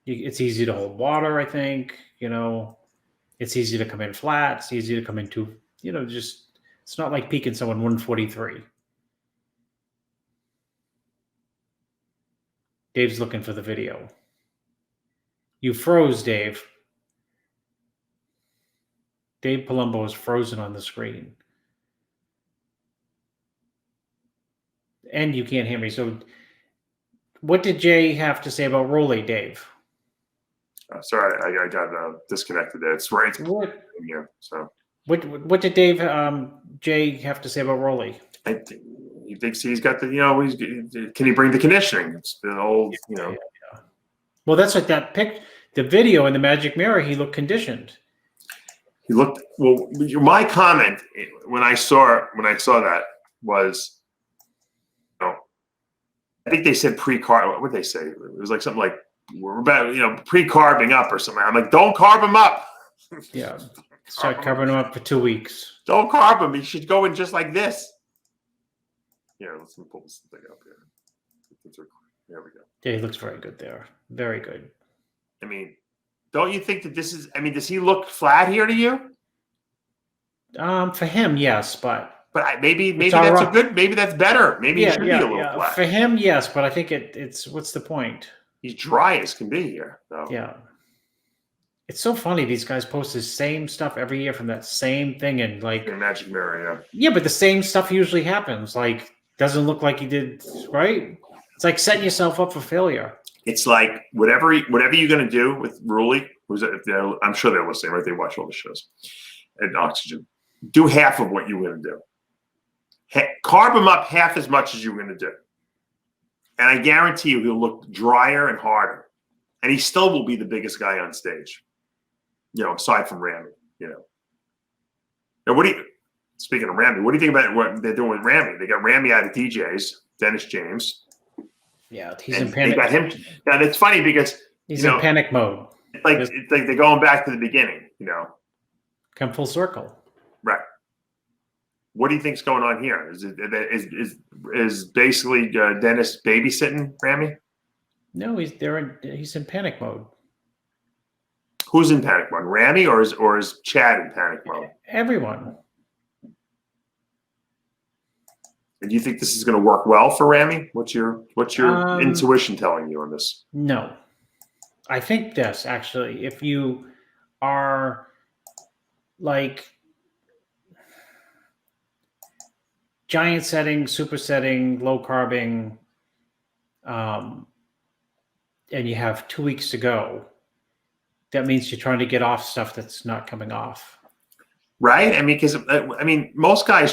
E: It's easy to hold water, I think. It's easy to come in flat. It's easy to come into, it's not like peaking someone 143. Dave's looking for the video. You froze, Dave. Dave Palumbo is frozen on the screen. And you can't hear me. So what did Jay have to say about Rolly, Dave?
D: Sorry, I got disconnected there. It's right in here. So
E: what did Dave Jay have to say about Rolly?
D: He thinks he's got the can he bring the conditioning? It's the old
E: Yeah. Well, that's what the video in the magic mirror. He looked conditioned.
D: He looked well. My comment when I saw that was, you know, I think they said pre-carb. What did they say? It was like something like we're about, you know, pre-carbing up or something. I'm like, don't carb him up.
E: Yeah. Start covering them up for 2 weeks.
D: Don't carb him. He should go in just like this. Yeah, let's pull this thing up here. There we go.
E: Yeah, he looks very good there. Very good.
D: I mean, don't you think that this is? I mean, does he look flat here to you?
E: For him, yes, but
D: maybe that's a good. Maybe that's better. Maybe he should be a little flat.
E: For him, yes, but I think it's what's the point?
D: He's dry as can be here. So.
E: Yeah. It's so funny. These guys post the same stuff every year from that same thing, and like
D: magic mirror, yeah.
E: Yeah, but the same stuff usually happens. Like, doesn't look like he did right. It's like setting yourself up for failure.
D: It's like whatever you're going to do with Rulli, I'm sure they're listening, right? They watch all the shows at Oxygen. Do half of what you're going to do. Carb him up half as much as you're going to do. And I guarantee you he'll look drier and harder. And he still will be the biggest guy on stage. You know, aside from Ramy, you know. Now, speaking of Ramy, what do you think about what they're doing with Ramy? They got Ramy out of DJs, Dennis James.
E: Yeah, he's in panic.
D: They got him. Now, it's funny because
E: he's in panic mode.
D: It's like they're going back to the beginning, you know.
E: Come full circle.
D: Right. What do you think's going on here? Is basically Dennis babysitting Ramy?
E: No, he's in panic mode.
D: Who's in panic mode? Ramy or is Chad in panic mode?
E: Everyone.
D: And do you think this is going to work well for Ramy? What's your intuition telling you on this?
E: No. I think this, actually, if you are like giant setting, super setting, low carbing, and you have 2 weeks to go, that means you're trying to get off stuff that's not coming off.
D: Right? I mean, because most guys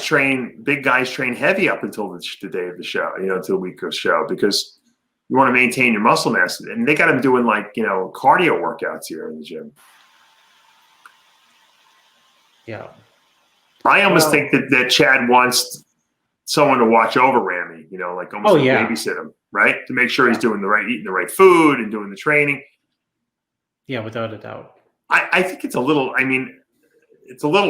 D: big guys train heavy up until the day of the show, you know, until the week of the show, because you want to maintain your muscle mass. And they got them doing like, you know, cardio workouts here in the gym.
E: Yeah.
D: I almost think that Chad wants someone to watch over Ramy, you know, like almost babysit him, right? To make sure he's eating the right food and doing the training.
E: Yeah, without a doubt.
D: I think it's a little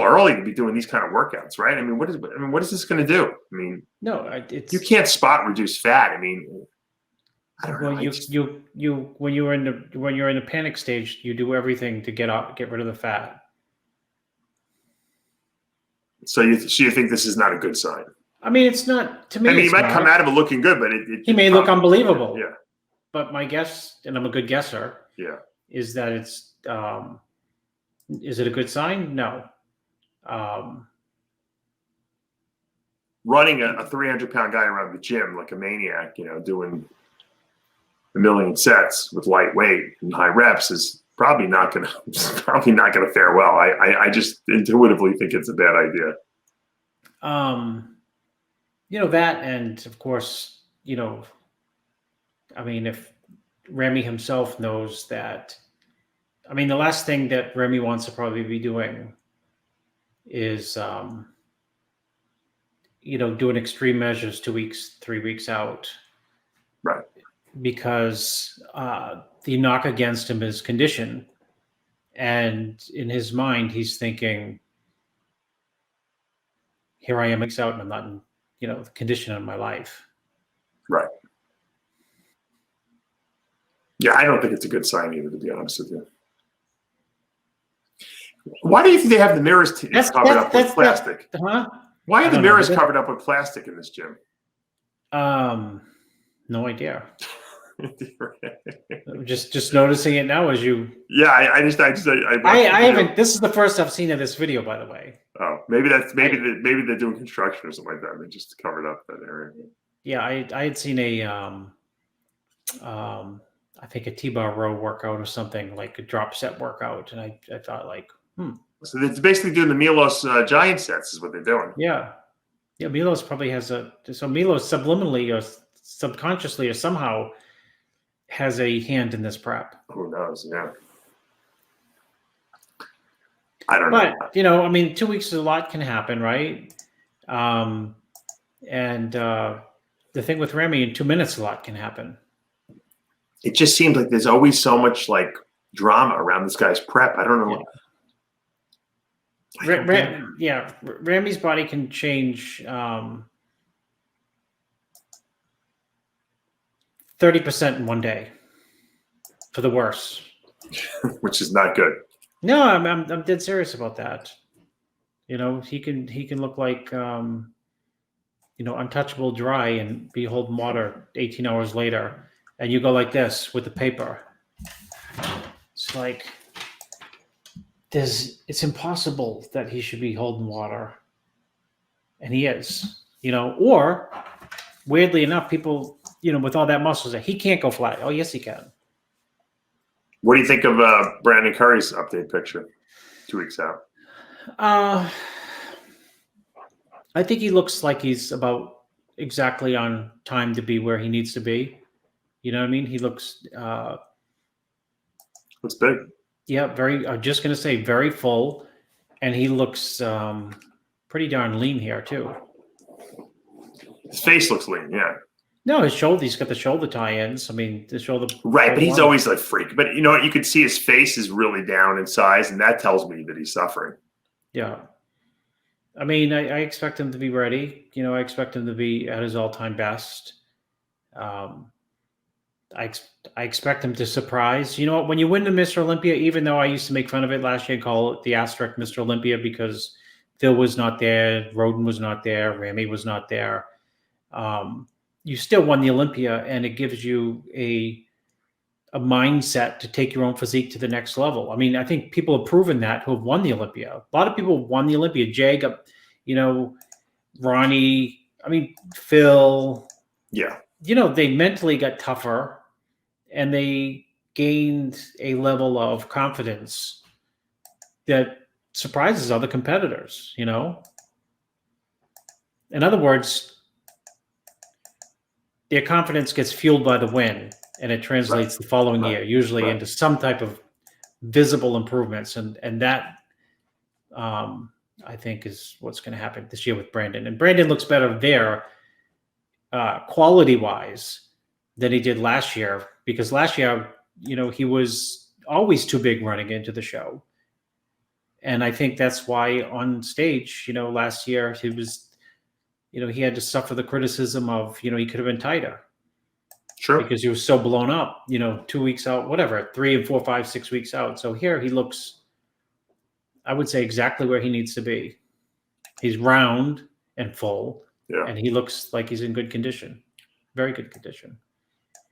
D: early to be doing these kind of workouts, right? I mean, what is this going to do? I mean,
E: no,
D: you can't spot reduce fat. I mean, I don't know.
E: Well, when you're in the panic stage, you do everything to get rid of the fat.
D: So you think this is not a good sign?
E: I mean, it's not to me.
D: I mean, he might come out of it looking good, but
E: he may look unbelievable.
D: Yeah.
E: But my guess, and I'm a good guesser, is that it's. Is it a good sign? No.
D: Running a 300-pound guy around the gym like a maniac, you know, doing a million sets with light weight and high reps is probably not going to fare well. I just intuitively think it's a bad idea.
E: You know that, and of course, you know, I mean, if Ramy himself knows that. I mean, the last thing that Ramy wants to probably be doing is, you know, doing extreme measures 2 weeks, 3 weeks out.
D: Right.
E: Because the knock against him is condition. And in his mind, he's thinking, here I am, weeks out, and I'm not in, you know, the condition of my life.
D: Right. Yeah, I don't think it's a good sign either, to be honest with you. Why do you think they have the mirrors covered up with plastic? Why are the mirrors covered up with plastic in this gym?
E: No idea. just noticing it now as you.
D: Yeah, I
E: haven't. This is the first I've seen of this video, by the way.
D: Oh, maybe they're doing construction or something like that. They just covered up that area.
E: Yeah, I had seen I think a T-bar row workout or something, like a drop set workout, and I thought like,
D: So it's basically doing the Milos giant sets is what they're doing.
E: Yeah. Milos probably has Milos subliminally or subconsciously or somehow has a hand in this prep.
D: Who knows? Yeah. I don't know.
E: But, I mean, 2 weeks is a lot can happen, right? And the thing with Remy, in 2 minutes, a lot can happen.
D: It just seems like there's always so much like drama around this guy's prep. I don't know.
E: Yeah. Remy's body can change 30% in one day for the worse.
D: Which is not good.
E: No, I'm dead serious about that. He can look like untouchable dry and be holding water 18 hours later, and you go like this with the paper. It's like it's impossible that he should be holding water, and he is. Or weirdly enough, people with all that muscle say he can't go flat. Oh, yes, he can.
D: What do you think of Brandon Curry's update picture 2 weeks out?
E: I think he looks like he's about exactly on time to be where he needs to be. You know what I mean? He looks
D: big.
E: Yeah, I'm just going to say very full, and he looks pretty darn lean here too.
D: His face looks lean, yeah.
E: No, his shoulder, he's got the shoulder tie-ins. I mean, the shoulder.
D: Right, but he's always like freak. But you know what? You can see his face is really down in size, and that tells me that he's suffering. Yeah.
E: I mean, I expect him to be ready. I expect him to be at his all-time best. I expect him to surprise. You know what? When you win the Mr. Olympia, even though I used to make fun of it last year and call it the asterisk Mr. Olympia because Phil was not there, Roden was not there, Ramy was not there. You still won the Olympia, and it gives you a mindset to take your own physique to the next level. I mean, I think people have proven that who have won the Olympia. A lot of people won the Olympia. Jay got, Ronnie, Phil.
D: Yeah.
E: They mentally got tougher, and they gained a level of confidence that surprises other competitors, In other words, their confidence gets fueled by the win, and it translates the following year, usually into some type of visible improvements. And that, I think, is what's going to happen this year with Brandon. And Brandon looks better there, quality-wise, than he did last year, because last year, he was always too big running into the show. And I think that's why on stage, last year he was, he had to suffer the criticism of, he could have been tighter.
D: Sure.
E: Because he was so blown up, 2 weeks out, whatever, 3 and 4, 5, 6 weeks out. So here he looks, I would say, exactly where he needs to be. He's round and full, and he looks like he's in good condition, very good condition.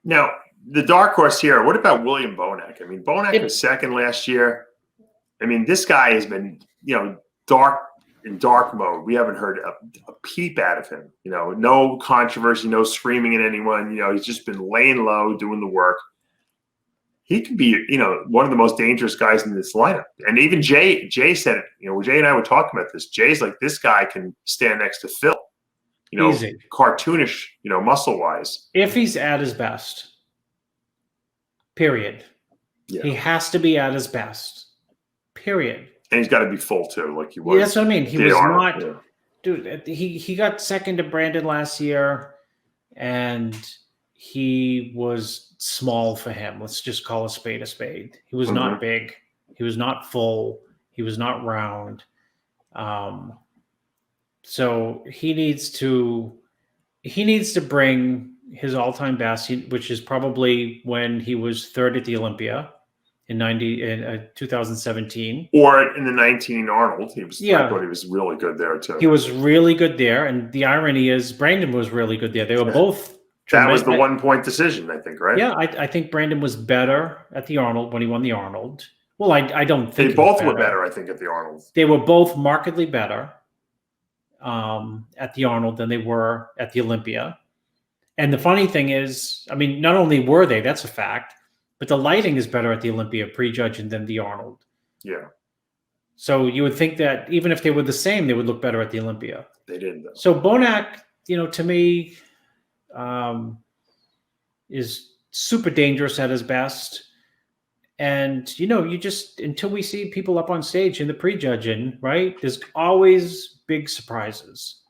D: Now, the dark horse here, what about William Bonac? Bonac was second last year. This guy has been, dark mode. We haven't heard a peep out of him. No controversy, no screaming at anyone. He's just been laying low, doing the work. He could be, one of the most dangerous guys in this lineup. And even Jay said it. Jay and I were talking about this. Jay's like, this guy can stand next to Phil.
E: Easy.
D: Cartoonish, muscle-wise.
E: If he's at his best, period. Yeah. He has to be at his best, period.
D: And he's got to be full, too, like he was.
E: Yeah, that's what I mean. He was not – dude, he got second to Brandon last year, and he was small for him. Let's just call a spade a spade. He was not big. He was not full. He was not round. So he needs to bring his all-time best, which is probably when he was third at the Olympia in 2017,
D: or in the 19 Arnold. I thought he was really good there too.
E: He was really good there, and the irony is Brandon was really good there. They were both.
D: That was the 1 point decision, I think, right?
E: Yeah, I think Brandon was better at the Arnold when he won the Arnold. Well, I don't think
D: they both were better. I think at the Arnold,
E: they were both markedly better at the Arnold than they were at the Olympia. And the funny thing is, not only were they, that's a fact, but the lighting is better at the Olympia prejudging than the Arnold.
D: Yeah.
E: So you would think that even if they were the same, they would look better at the Olympia.
D: They didn't, though.
E: So Bonac, to me, is super dangerous at his best. And, you just, until we see people up on stage in the prejudging, right, there's always big surprises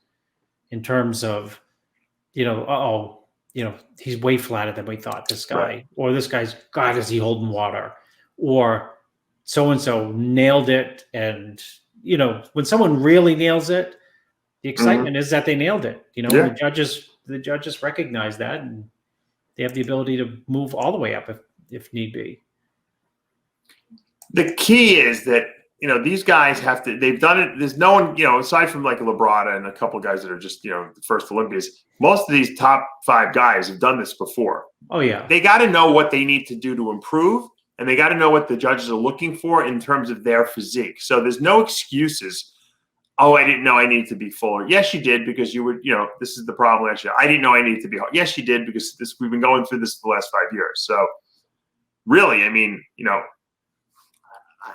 E: in terms of, he's way flatter than we thought, this guy,
D: Right.
E: or this guy's, God, is he holding water? Or so-and-so nailed it. And, when someone really nails it, the excitement is that they nailed it.
D: Yeah.
E: The judges recognize that, and they have the ability to move all the way up if need be.
D: The key is that, these guys they've done it. There's no one, aside from like Labrada and a couple of guys that are just, the first Olympians, most of these top 5 guys have done this before.
E: Oh, yeah.
D: They got to know what they need to do to improve, and they got to know what the judges are looking for in terms of their physique. So there's no excuses. Oh, I didn't know I needed to be fuller. Yes, you did, because you would, this is the problem. Actually, I didn't know I needed to be hard. Yes, you did, because we've been going through this the last 5 years. So really, I mean,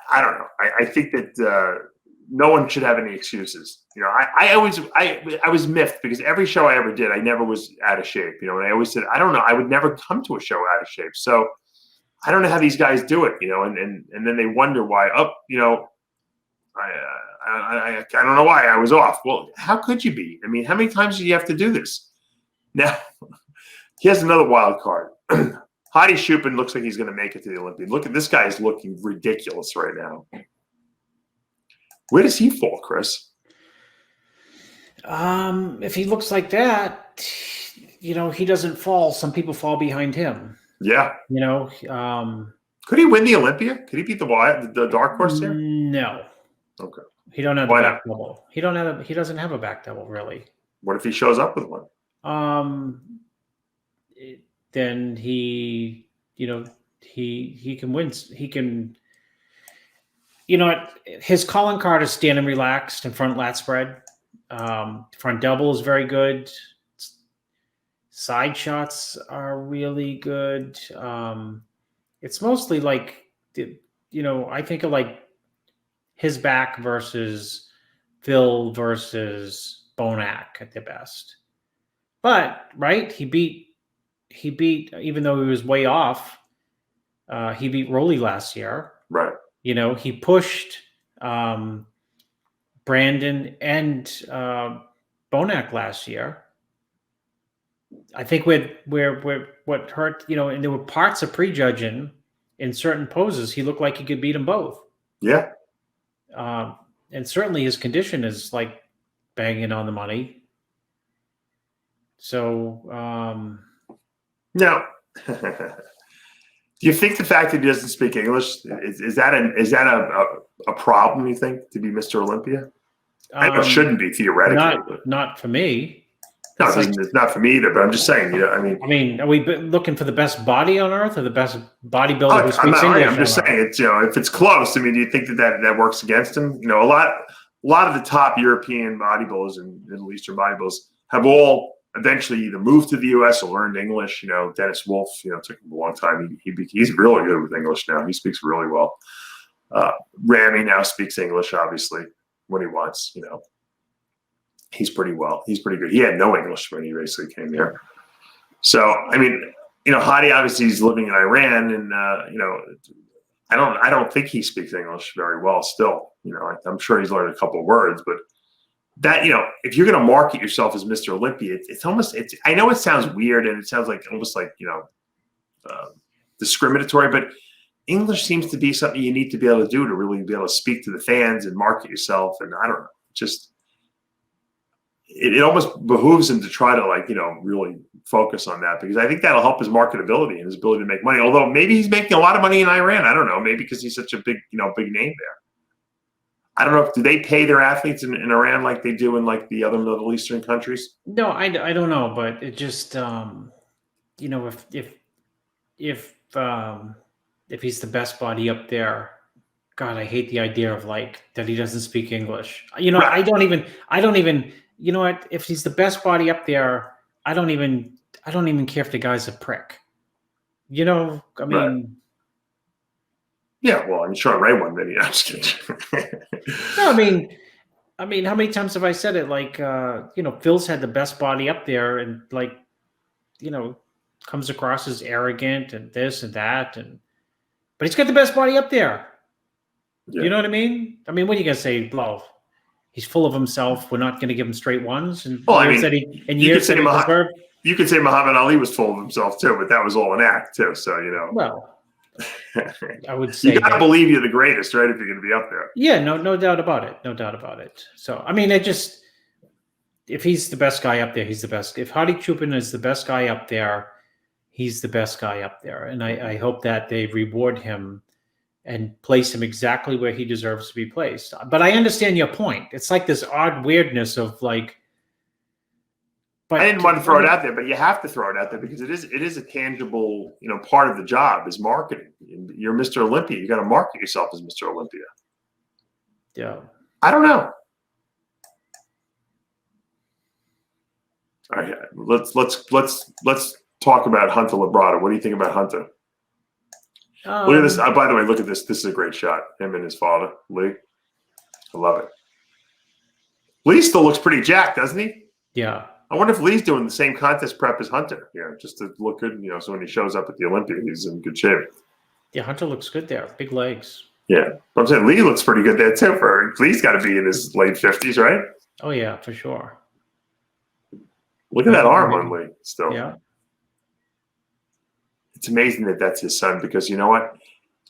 D: I don't know. I think that no one should have any excuses. I was miffed because every show I ever did, I never was out of shape. And I always said, I don't know, I would never come to a show out of shape. So I don't know how these guys do it. And then they wonder why. I don't know why I was off. Well, how could you be? I mean, how many times do you have to do this? Now, here's another wild card. Hadi Choopan looks like he's going to make it to the Olympia. Look at this guy is looking ridiculous right now. Where does he fall, Chris?
E: If he looks like that, he doesn't fall. Some people fall behind him.
D: Yeah.
E: Could
D: he win the Olympia? Could he beat the dark horse there?
E: No.
D: Okay.
E: He don't have the back double. He doesn't have a back double, really.
D: What if he shows up with one?
E: Then he can win. He can, his calling card is standing relaxed and front lat spread. Front double is very good. Side shots are really good. It's mostly like, I think of like his back versus Phil versus Bonac at the best. But, right, he beat, even though he was way off, he beat Rolly last year.
D: Right.
E: He pushed Brandon and Bonac last year. I think where what hurt, and there were parts of prejudging in certain poses, he looked like he could beat them both.
D: Yeah.
E: And certainly his condition is like banging on the money. So,
D: now, do you think the fact that he doesn't speak English is that a problem? You think, to be Mr. Olympia? I know it shouldn't be theoretically.
E: Not for me.
D: No, it's not for me either. But I'm just saying. I mean,
E: are we looking for the best body on earth or the best bodybuilder who speaks English?
D: I'm just saying. It's if it's close. I mean, do you think that works against him? A lot of the top European bodybuilders and Middle Eastern bodybuilders have all eventually either moved to the U.S. or learned English. Dennis Wolf, took him a long time. He's really good with English now. He speaks really well. Ramy now speaks English, obviously, when he wants. He's pretty good. He had no English when he basically came here. So, I mean, Hadi obviously is living in Iran, and I don't think he speaks English very well still. I'm sure he's learned a couple of words, but that, if you're going to market yourself as Mr. Olympia, I know it sounds weird and it sounds like almost like, discriminatory, but English seems to be something you need to be able to do to really be able to speak to the fans and market yourself. And I don't know, just, it almost behooves him to try to really focus on that, because I think that'll help his marketability and his ability to make money. Although maybe he's making a lot of money in Iran. I don't know. Maybe because he's such a big name there. I don't know. Do they pay their athletes in Iran like they do in like the other Middle Eastern countries?
E: No, I don't know, but it just if he's the best body up there, God, I hate the idea of that he doesn't speak English. Right. I don't even. You know what? If he's the best body up there, I don't even care if the guy's a prick. I mean.
D: Right. Yeah, well, I'm sure Ray won many. I'm just kidding.
E: No, I mean, how many times have I said it? Phil's had the best body up there, and comes across as arrogant and this and that, But he's got the best body up there.
D: Yeah.
E: You know what I mean? I mean, what are you gonna say? Well, he's full of himself. We're not going to give him straight ones. And
D: Well, I mean, you could say Muhammad Ali was full of himself too, but that was all an act too. So
E: Well, I would say
D: you gotta believe you're the greatest, right? If you're going to be up there.
E: Yeah, no doubt about it. No doubt about it. So, I mean, if he's the best guy up there, he's the best. If Hadi Choopan is the best guy up there, he's the best guy up there. And I hope that they reward him and place him exactly where he deserves to be placed. But I understand your point. It's like this odd weirdness of like. But
D: I didn't want to throw it out there, but you have to throw it out there because it is a tangible, part of the job is marketing. You're Mr. Olympia. You got to market yourself as Mr. Olympia.
E: Yeah.
D: I don't know. All right, let's talk about Hunter Labrada. What do you think about Hunter? Look at this. By the way, look at this. This is a great shot. Him and his father, Lee. I love it. Lee still looks pretty jacked, doesn't he?
E: Yeah.
D: I wonder if Lee's doing the same contest prep as Hunter. Just to look good. So when he shows up at the Olympia, he's in good shape.
E: Yeah, Hunter looks good there. Big legs.
D: Yeah, but I'm saying Lee looks pretty good there too. Lee's got to be in his late 50s, right?
E: Oh yeah, for sure.
D: Look at that arm on Lee still.
E: Yeah.
D: It's amazing that that's his son because you know what?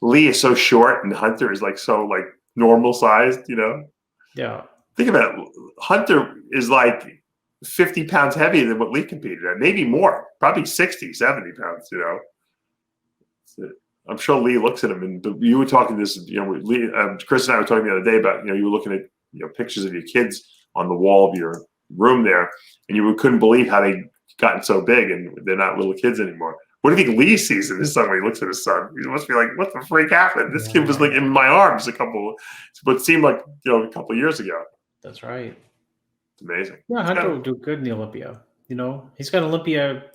D: Lee is so short and Hunter is so normal sized,
E: Yeah.
D: Think about it. Hunter is 50 pounds heavier than what Lee competed at. Maybe more. Probably 60, 70 pounds, I'm sure Lee looks at him and you were talking this, Lee, Chris and I were talking the other day about, you were looking at, pictures of your kids on the wall of your room there and you couldn't believe how they gotten so big and they're not little kids anymore. What do you think Lee sees in his son when he looks at his son? He must be like, what the freak happened? This kid was in my arms but seemed like, a couple years ago.
E: That's right.
D: It's amazing.
E: Yeah, Hunter will do good in the Olympia. He's got Olympia,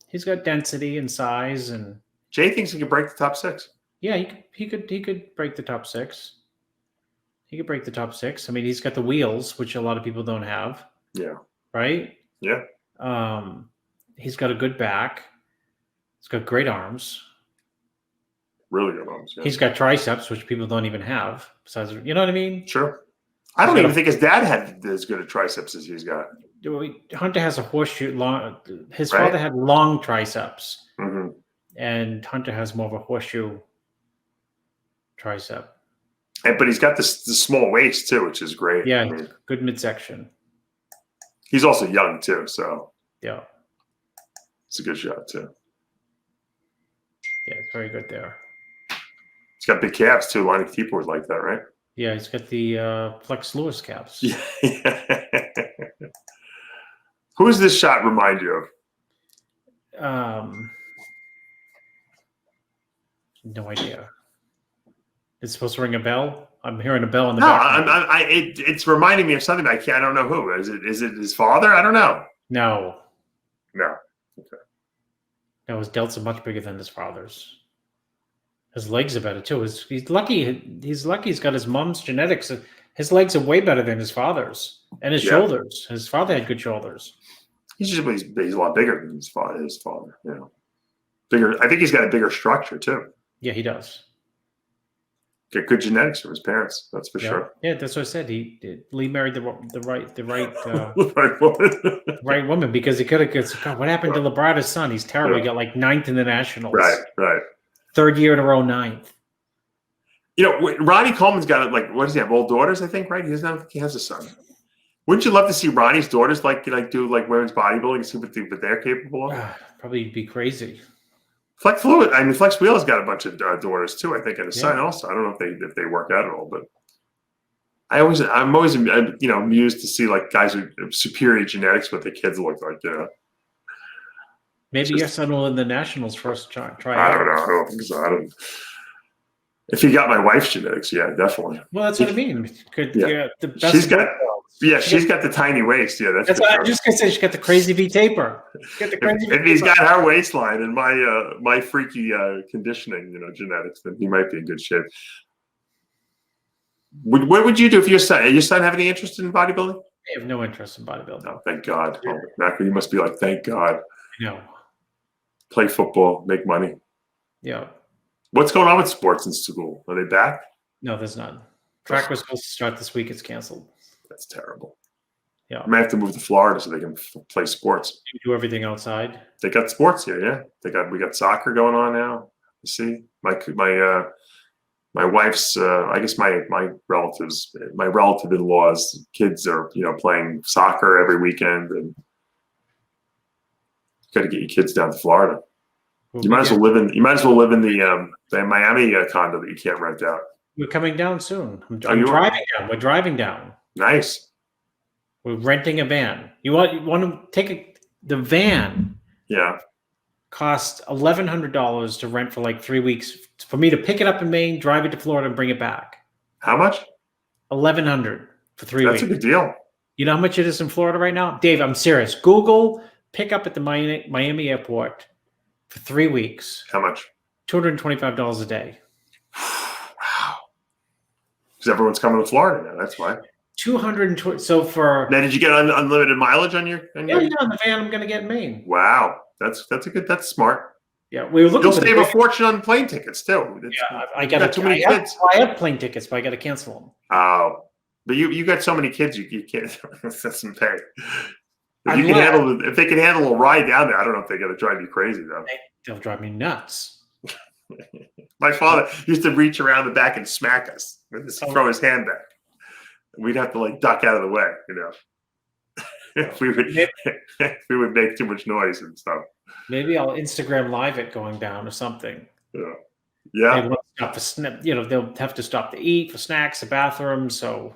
E: he's got density and size and
D: Jay thinks he could break the top 6.
E: Yeah, he could break the top 6. He could break the top 6. I mean, he's got the wheels, which a lot of people don't have.
D: Yeah.
E: Right?
D: Yeah.
E: He's got a good back. He's got great arms.
D: Really good arms. Yeah.
E: He's got triceps, which people don't even have. Besides, you know what I mean?
D: Sure. I don't even think his dad had as good a triceps as he's got.
E: Hunter has a horseshoe long. His
D: Right.
E: father had long triceps,
D: Mm-hmm.
E: and Hunter has more of a horseshoe tricep.
D: But he's got the small waist too, which is great.
E: Yeah,
D: I mean,
E: good midsection.
D: he's also young too, so
E: Yeah,
D: it's a good shot too.
E: yeah, it's very good there.
D: He's got big calves too. Lonnie Tipo was like that, right?
E: Yeah, he's got the Flex Lewis caps.
D: Yeah. Who does this shot remind you of?
E: No idea. It's supposed to ring a bell. I'm hearing a bell in the
D: No,
E: background.
D: it's reminding me of something. I don't know who. Is it his father? I don't know.
E: No,
D: Okay.
E: no, his delts are much bigger than his father's. His legs are better too. He's lucky. He's lucky. He's got his mom's genetics. His legs are way better than his father's, and his shoulders. His father had good shoulders.
D: He's a lot bigger than his father. Bigger. I think he's got a bigger structure too.
E: Yeah, he does.
D: Get good genetics from his parents. That's for sure.
E: Yeah, that's what I said. Lee married the
D: Right.
E: right woman because he could have. God, what happened to Labrada's son? He's terrible. He got 9th in the nationals.
D: Right.
E: 3rd year in a row, 9th.
D: Ronnie Coleman's got what does he have? All daughters, I think, right? He doesn't think he has a son. Wouldn't you love to see Ronnie's daughters do women's bodybuilding and see what they're capable of?
E: Probably be crazy.
D: Flex Wheeler's got a bunch of daughters too, I think, and a son also. I don't know if they work out at all, but I'm always amused to see guys with superior genetics, what their kids look like.
E: Maybe your son will win the nationals first try.
D: I don't know. I don't think so. If he got my wife's genetics, yeah, definitely.
E: Well, that's what I mean. The best
D: she's got the tiny waist. Yeah,
E: that's what I'm just gonna say. She's got the crazy V taper.
D: If he's got her waistline and my freaky conditioning, genetics, then he might be in good shape. What would you do if your son have any interest in bodybuilding?
E: I have no interest in bodybuilding.
D: No, thank God. Oh, Macri, you must be like, thank God.
E: No.
D: Play football, make money.
E: Yeah.
D: What's going on with sports in school? Are they back?
E: No, there's none. Track was supposed to start this week. It's canceled.
D: That's terrible.
E: Yeah.
D: I may have to move to Florida so they can play sports.
E: You do everything outside.
D: They got sports here, yeah. We got soccer going on now. You see, my wife's I guess my relatives, my relative-in-law's kids are playing soccer every weekend, and you got to get your kids down to Florida. You might as well live in the Miami condo that you can't rent out.
E: We're coming down soon. I'm driving down. We're driving down.
D: Nice.
E: We're renting a van. You want to take the van?
D: Yeah.
E: Cost $1,100 to rent for like 3 weeks for me to pick it up in Maine, drive it to Florida, and bring it back.
D: How much?
E: $1,100 for 3 weeks.
D: That's a good deal.
E: You know how much it is in Florida right now, Dave? I'm serious. Google pick up at the Miami airport for 3 weeks.
D: How much?
E: $225 a day.
D: Wow. Because everyone's coming to Florida now. That's why.
E: 220. So for
D: now, did you get unlimited mileage on your?
E: On the van I'm going to get in Maine.
D: Wow, that's smart.
E: Yeah, we were looking.
D: You'll save a fortune on plane tickets too.
E: I got
D: too many kids.
E: I have plane tickets, but I got to cancel them.
D: Oh, but you got so many kids, you can't. That's some pay. If they can handle a ride down there, I don't know if they're going to drive you crazy though.
E: They'll drive me nuts.
D: My father used to reach around the back and smack us. Throw his hand back. We'd have to duck out of the way, if we would make too much noise and stuff.
E: Maybe I'll Instagram live it going down or something.
D: Yeah.
E: They won't stop they'll have to stop to eat, for snacks, the bathroom. So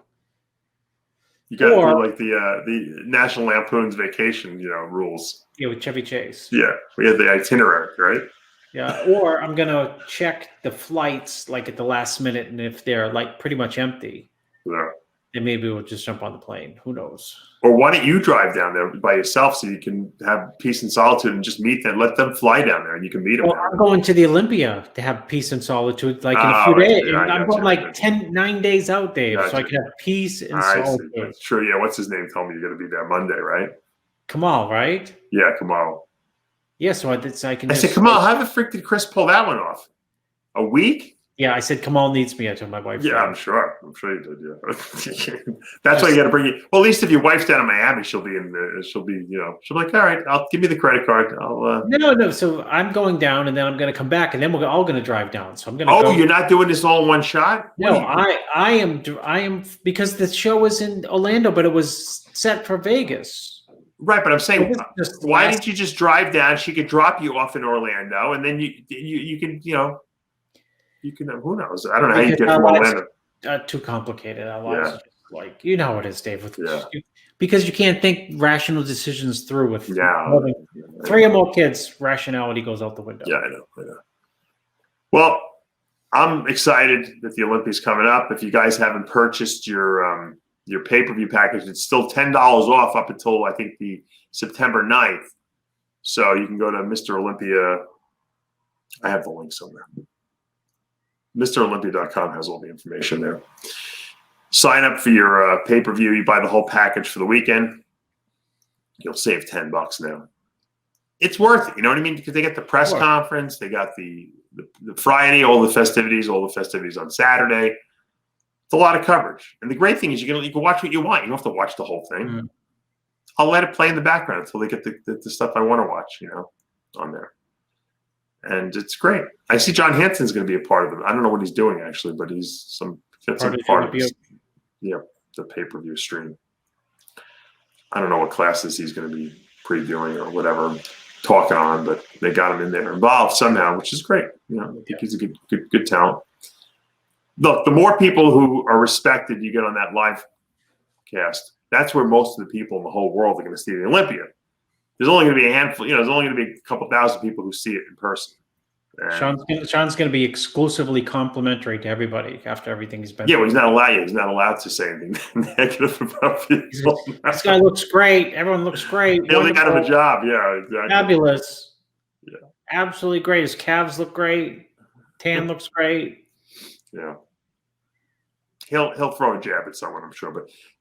D: you got to do the National Lampoon's Vacation, rules.
E: Yeah, with Chevy Chase.
D: Yeah, we had the itinerary, right?
E: Yeah, or I'm gonna check the flights at the last minute, and if they're pretty much empty.
D: Yeah.
E: And maybe we'll just jump on the plane. Who knows?
D: Or why don't you drive down there by yourself so you can have peace and solitude and just meet them? Let them fly down there and you can meet them.
E: Well, I'm going to the Olympia to have peace and solitude in a few days.
D: Yeah,
E: I'm going 9 days out, Dave, so I can have peace and solitude.
D: That's true. Yeah, what's his name told me you're going to be there Monday, right?
E: Kamal, right?
D: Yeah, Kamal.
E: Yeah, so I can.
D: I said, Kamal, how the frick did Chris pull that one off? A week?
E: Yeah, I said Kamal needs me. I told my wife.
D: Yeah, I'm sure you did. Yeah, that's why you got to bring it. Well, at least if your wife's down in Miami, she'll be like, all right, I'll give me the credit card.
E: No. So I'm going down, and then I'm going to come back, and then we're all going to drive down. So I'm going to.
D: Oh, you're not doing this all in one shot?
E: No, I am because the show was in Orlando, but it was set for Vegas.
D: Right, but I'm saying, why didn't you just drive down? She could drop you off in Orlando, and then you can, you can, who knows? I don't know how you get from Orlando.
E: Too complicated. Our lives are you know how it is, Dave. Because you can't think rational decisions through with more than 3 or more kids. Rationality goes out the window.
D: Yeah, I know. Well, I'm excited that the Olympia's coming up. If you guys haven't purchased your pay-per-view package, it's still $10 off up until I think the September 9th. So you can go to Mr. Olympia. I have the link somewhere. MrOlympia.com has all the information there. Sign up for your pay-per-view. You buy the whole package for the weekend. You'll save $10 now. It's worth it. You know what I mean? Because they get the press conference. They got the Friday, all the festivities on Saturday. It's a lot of coverage. And the great thing is you can watch what you want. You don't have to watch the whole thing. Mm-hmm. I'll let it play in the background until they get the stuff I want to watch, on there. And it's great. I see John Hansen's going to be a part of it. I don't know what he's doing actually, but he's part of the pay-per-view stream. I don't know what classes he's going to be previewing or whatever, talking on, but they got him in there involved somehow, which is great. I think he's a good talent. Look, the more people who are respected you get on that live cast, that's where most of the people in the whole world are going to see the Olympia. There's only going to be a handful, there's only going to be a couple thousand people who see it in person.
E: Sean's going to be exclusively complimentary to everybody after everything he's been
D: through. Well, he's not allowed. He's not allowed to say anything negative about people.
E: This guy looks great. Everyone looks great.
D: They only got him a job. Yeah, exactly.
E: Fabulous.
D: Yeah,
E: absolutely great. His calves look great. Tan looks great.
D: Yeah. He'll throw a jab at someone, I'm sure.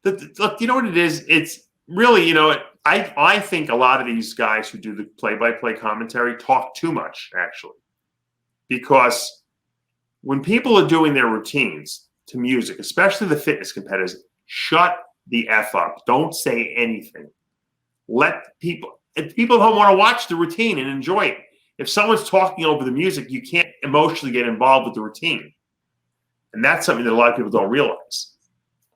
D: But look, you know what it is? It's really, I think a lot of these guys who do the play-by-play commentary talk too much, actually, because when people are doing their routines to music, especially the fitness competitors, shut the F up. Don't say anything. If people don't want to watch the routine and enjoy it. If someone's talking over the music, you can't emotionally get involved with the routine. And that's something that a lot of people don't realize.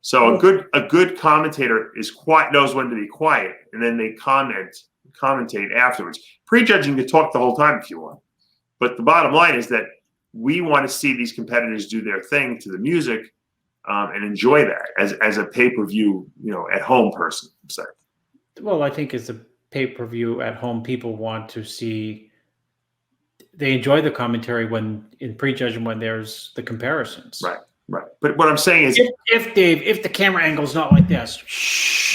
D: So a good commentator is quiet, knows when to be quiet, and then they commentate afterwards. Prejudging can talk the whole time if you want. But the bottom line is that we want to see these competitors do their thing to the music and enjoy that as a pay-per-view, at home person. So.
E: Well, I think as a pay-per-view at home, people want to see. They enjoy the commentary in prejudging when there's the comparisons.
D: Right. But what I'm saying is,
E: if the camera angle's not like this.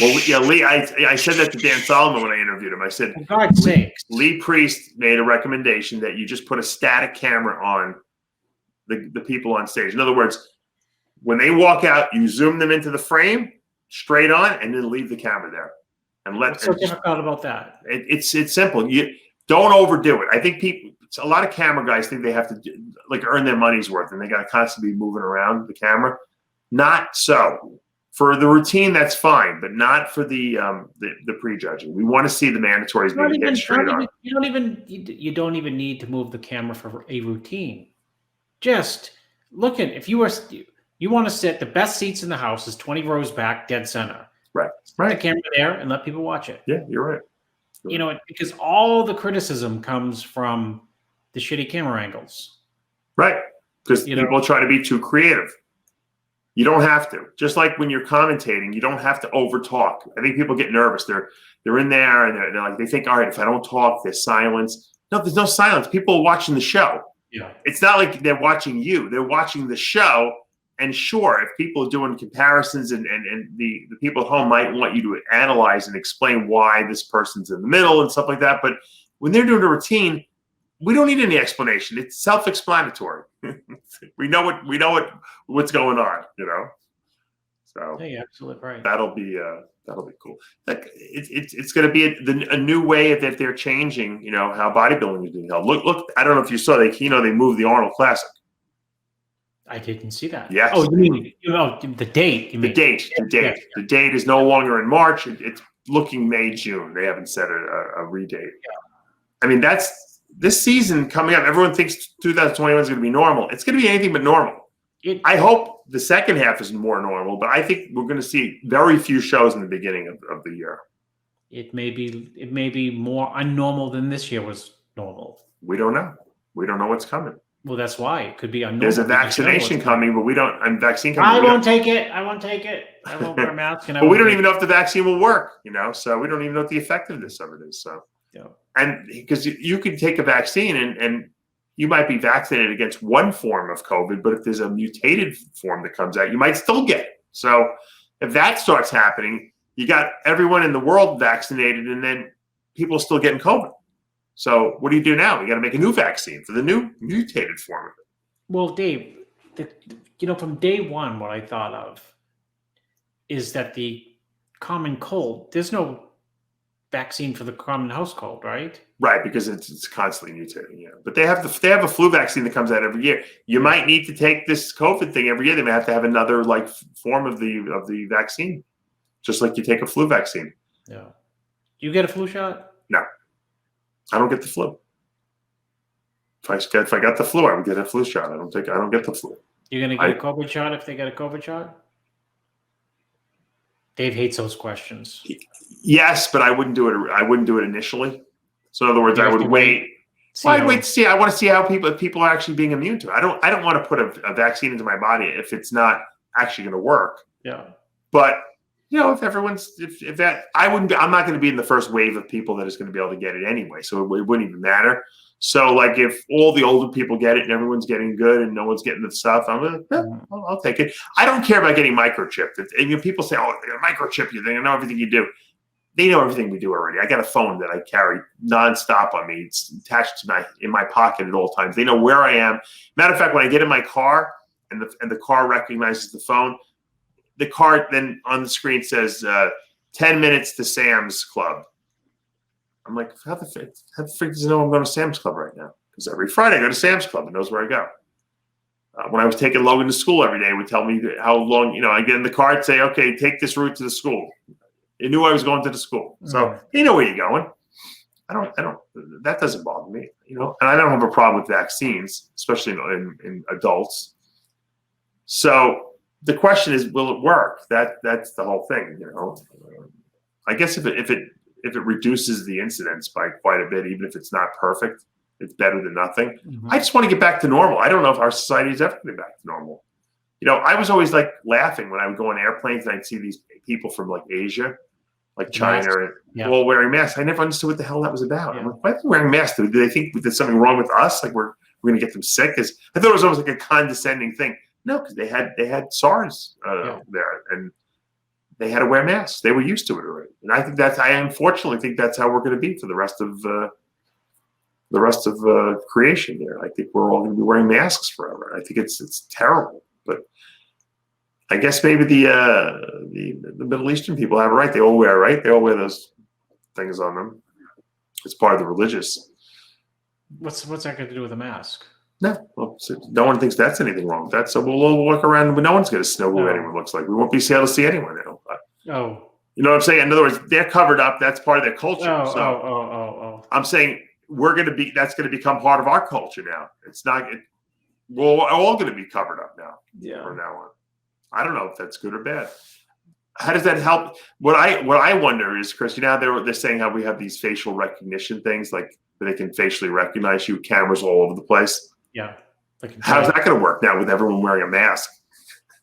D: Well, yeah, Lee. I said that to Dan Solomon when I interviewed him. I said,
E: for God's sakes.
D: Lee Priest made a recommendation that you just put a static camera on the people on stage. In other words, when they walk out, you zoom them into the frame, straight on, and then leave the camera there. And
E: What's so difficult about that?
D: It's simple. You don't overdo it. I think a lot of camera guys think they have to earn their money's worth, and they got to constantly be moving around the camera. Not so. For the routine, that's fine, but not for the prejudging. We want to see the mandatories being hit straight on.
E: You don't even need to move the camera for a routine. Just look at if you want to sit, the best seats in the house is 20 rows back, dead center.
D: Right.
E: Put the camera there and let people watch it.
D: Yeah, you're right.
E: Because all the criticism comes from the shitty camera angles.
D: Right. Because people try to be too creative. You don't have to. Just like when you're commentating, you don't have to over talk. I think people get nervous. They're in there and they're like, they think, all right, if I don't talk, there's silence. No, there's no silence. People are watching the show.
E: Yeah.
D: It's not like they're watching you. They're watching the show. And sure, if people are doing comparisons and the people at home might want you to analyze and explain why this person's in the middle and stuff like that. But when they're doing a routine, we don't need any explanation. It's self-explanatory. we know what's going on, So
E: yeah, you're absolutely right.
D: That'll be cool. Like it's going to be a new way that they're changing. How bodybuilding is being held. Look. I don't know if you saw they moved the Arnold Classic.
E: I didn't see that.
D: Yes.
E: Oh, you mean the date?
D: The date.
E: Yeah.
D: The date is no longer in March. It's looking May, June. They haven't set a redate. Yeah. I mean, that's this season coming up. Everyone thinks 2021 is going to be normal. It's going to be anything but normal. I hope the second half is more normal, but I think we're going to see very few shows in the beginning of the year.
E: It may be more unnormal than this year was normal.
D: We don't know. We don't know what's coming.
E: Well, that's why it could be unnormal.
D: There's a vaccination coming, but we don't. And vaccine coming.
E: I won't take it. I won't wear a mask.
D: But we don't even know if the vaccine will work. So we don't even know what the effectiveness of it is. So,
E: yeah.
D: And because you could take a vaccine and you might be vaccinated against one form of COVID, but if there's a mutated form that comes out, you might still get it. So if that starts happening, you got everyone in the world vaccinated, and then people are still getting COVID. So what do you do now? You got to make a new vaccine for the new mutated form of it.
E: Well, Dave, from day one, what I thought of is that the common cold, there's no vaccine for the common house cold, right?
D: Right, because it's constantly mutating. Yeah, but they have a flu vaccine that comes out every year. You might need to take this COVID thing every year. They may have to have another form of the vaccine, just like you take a flu vaccine.
E: Yeah. You get a flu shot?
D: No. I don't get the flu. If I got the flu, I would get a flu shot. I don't get the flu.
E: You're gonna get a COVID shot if they get a COVID shot? Dave hates those questions.
D: Yes, but I wouldn't do it. I wouldn't do it initially. So in other words, I would wait. I'd wait to see. I want to see how people are actually being immune to it. I don't want to put a vaccine into my body if it's not actually going to work.
E: Yeah.
D: But if everyone's if that I'm not going to be in the first wave of people that is going to be able to get it anyway. So it wouldn't even matter. So if all the older people get it and everyone's getting good and no one's getting the stuff, I'll take it. I don't care about getting microchipped. And people say, "Oh, they're gonna microchip you. They know everything you do." They know everything we do already. I got a phone that I carry nonstop on me. It's attached to in my pocket at all times. They know where I am. Matter of fact, when I get in my car and the car recognizes the phone, the car then on the screen says 10 minutes to Sam's Club. I'm like, how the frick does it know I'm going to Sam's Club right now? Because every Friday I go to Sam's Club. It knows where I go. when I was taking Logan to school every day, would tell me how long, I get in the car and say, okay, take this route to the school. He knew I was going to the school. So he knew where you're going. That doesn't bother me, and I don't have a problem with vaccines, especially in adults. So the question is, will it work? That's the whole thing, I guess if it reduces the incidence by quite a bit, even if it's not perfect, it's better than nothing. Mm-hmm. I just want to get back to normal. I don't know if our society is ever going to get back to normal. I was always like laughing when I would go on airplanes and I'd see these people from like Asia, like China, all wearing masks. I never understood what the hell that was about. Yeah. I'm like, why are they wearing masks? Do they think there's something wrong with us? Like we're going to get them sick? I thought it was almost like a condescending thing. No, because they had SARS there, and they had to wear masks. They were used to it already. And I think I unfortunately think that's how we're going to be for the rest of creation there. I think we're all going to be wearing masks forever. I think it's terrible. But I guess maybe the Middle Eastern people have it right. They all wear those things on them. It's part of the religious.
E: What's that got to do with a mask?
D: No, well, no one thinks that's anything wrong with that. So we'll walk around, but no one's going to know who anyone looks like. We won't be able to see anyone now.
E: Oh,
D: you know what I'm saying? In other words, they're covered up. That's part of their culture. I'm saying that's going to become part of our culture now. It's not. We're all going to be covered up now.
E: Yeah.
D: From now on, I don't know if that's good or bad. How does that help? What I wonder is, Chris, they're saying how we have these facial recognition things, like they can facially recognize you, cameras all over the place.
E: Yeah.
D: How's that going to work now with everyone wearing a mask?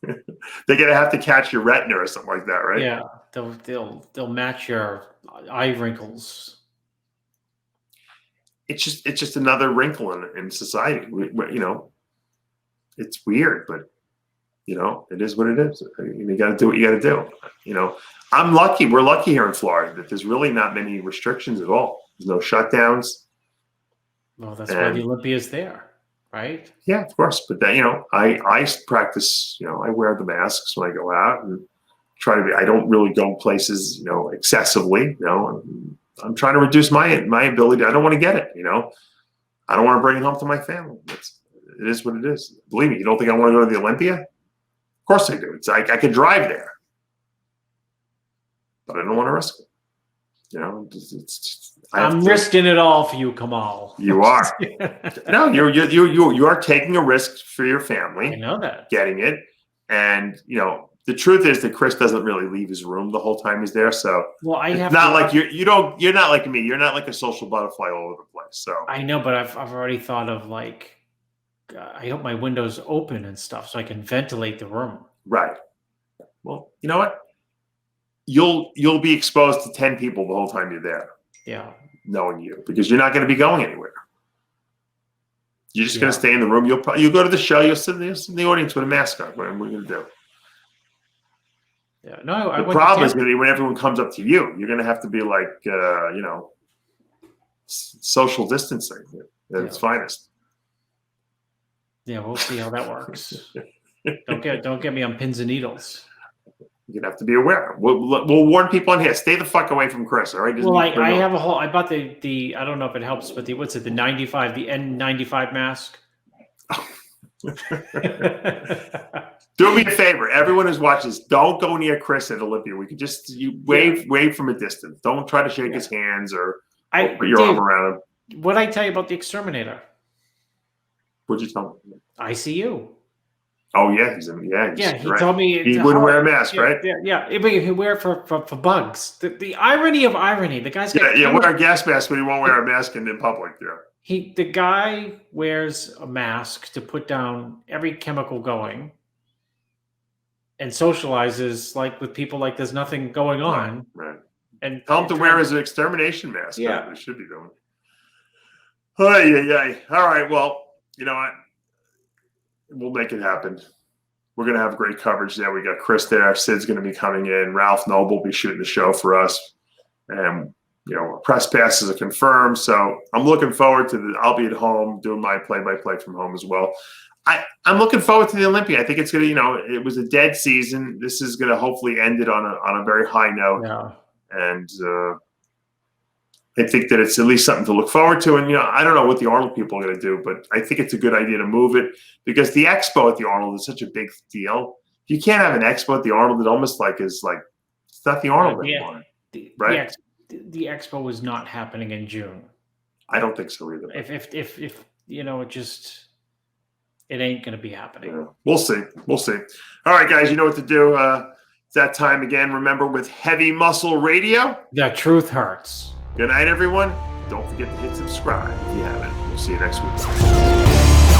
D: They're going to have to catch your retina or something like that, right?
E: Yeah. They'll match your eye wrinkles.
D: It's just another wrinkle in society. It's weird, but it is what it is. You got to do what you got to do. I'm lucky. We're lucky here in Florida that there's really not many restrictions at all. There's no shutdowns.
E: Well, that's why the Olympia is there, right?
D: Yeah, of course. But then, I practice. I wear the masks when I go out and try to be. I don't really go places, excessively. I'm trying to reduce my ability. I don't want to get it. I don't want to bring it home to my family. It is what it is. Believe me, you don't think I want to go to the Olympia? Of course I do. It's like I could drive there, but I don't want to risk it.
E: I'm risking it all for you, Kamal.
D: You are. No, you are taking a risk for your family.
E: I know that.
D: Getting it, and the truth is that Chris doesn't really leave his room the whole time he's there. So it's not like you're not like me. You're not like a social butterfly all over the place. So
E: I know, but I've already thought of I hope my window's open and stuff so I can ventilate the room.
D: Right. Well, you know what? You'll be exposed to 10 people the whole time you're there.
E: Yeah.
D: Knowing you, because you're not going to be going anywhere. You're just going to stay in the room. You'll go to the show. You'll sit in the audience with a mask on. What are we going to do?
E: Yeah. No.
D: The problem is going to be when everyone comes up to you. You're going to have to be like, social distancing at its finest.
E: Yeah, we'll see how that works. Don't get me on pins and needles.
D: You're gonna have to be aware. We'll warn people on here. Stay the fuck away from Chris. All right.
E: Well, I have a whole. I bought the. I don't know if it helps, but the 95, the N95 mask.
D: Do me a favor, everyone who's watching this, don't go near Chris at Olympia. We could just wave from a distance. Don't try to shake his hands or put your arm around him.
E: What did I tell you about the exterminator?
D: What'd you tell me?
E: ICU.
D: Oh yeah, he
E: told me
D: he wouldn't wear a mask, right?
E: Yeah. He'd wear it for bugs. The irony of irony. The guy's got
D: wear a gas mask, but he won't wear a mask in public. Yeah.
E: The guy wears a mask to put down every chemical going, and socializes with people like there's nothing going on.
D: Right.
E: And
D: tell him to wear his extermination mask.
E: Yeah,
D: they should be doing. All right. Well, you know what? We'll make it happen. We're going to have great coverage there. We got Chris there. Sid's going to be coming in. Ralph Noble will be shooting the show for us. And, press passes are confirmed. So I'm looking forward to I'll be at home doing my play-by-play from home as well. I'm looking forward to the Olympia. I think it's going to, it was a dead season. This is going to hopefully end it on a very high note.
E: Yeah.
D: And I think that it's at least something to look forward to. And, I don't know what the Arnold people are going to do, but I think it's a good idea to move it because the expo at the Arnold is such a big deal. You can't have an expo at the Arnold that almost it's not the Arnold anymore, right?
E: The expo was not happening in June.
D: I don't think so either.
E: If it ain't going to be happening.
D: Yeah. We'll see. All right, guys, you know what to do. It's that time again. Remember, with Heavy Muscle Radio,
E: the truth hurts.
D: Good night, everyone. Don't forget to hit subscribe if you haven't. We'll see you next week.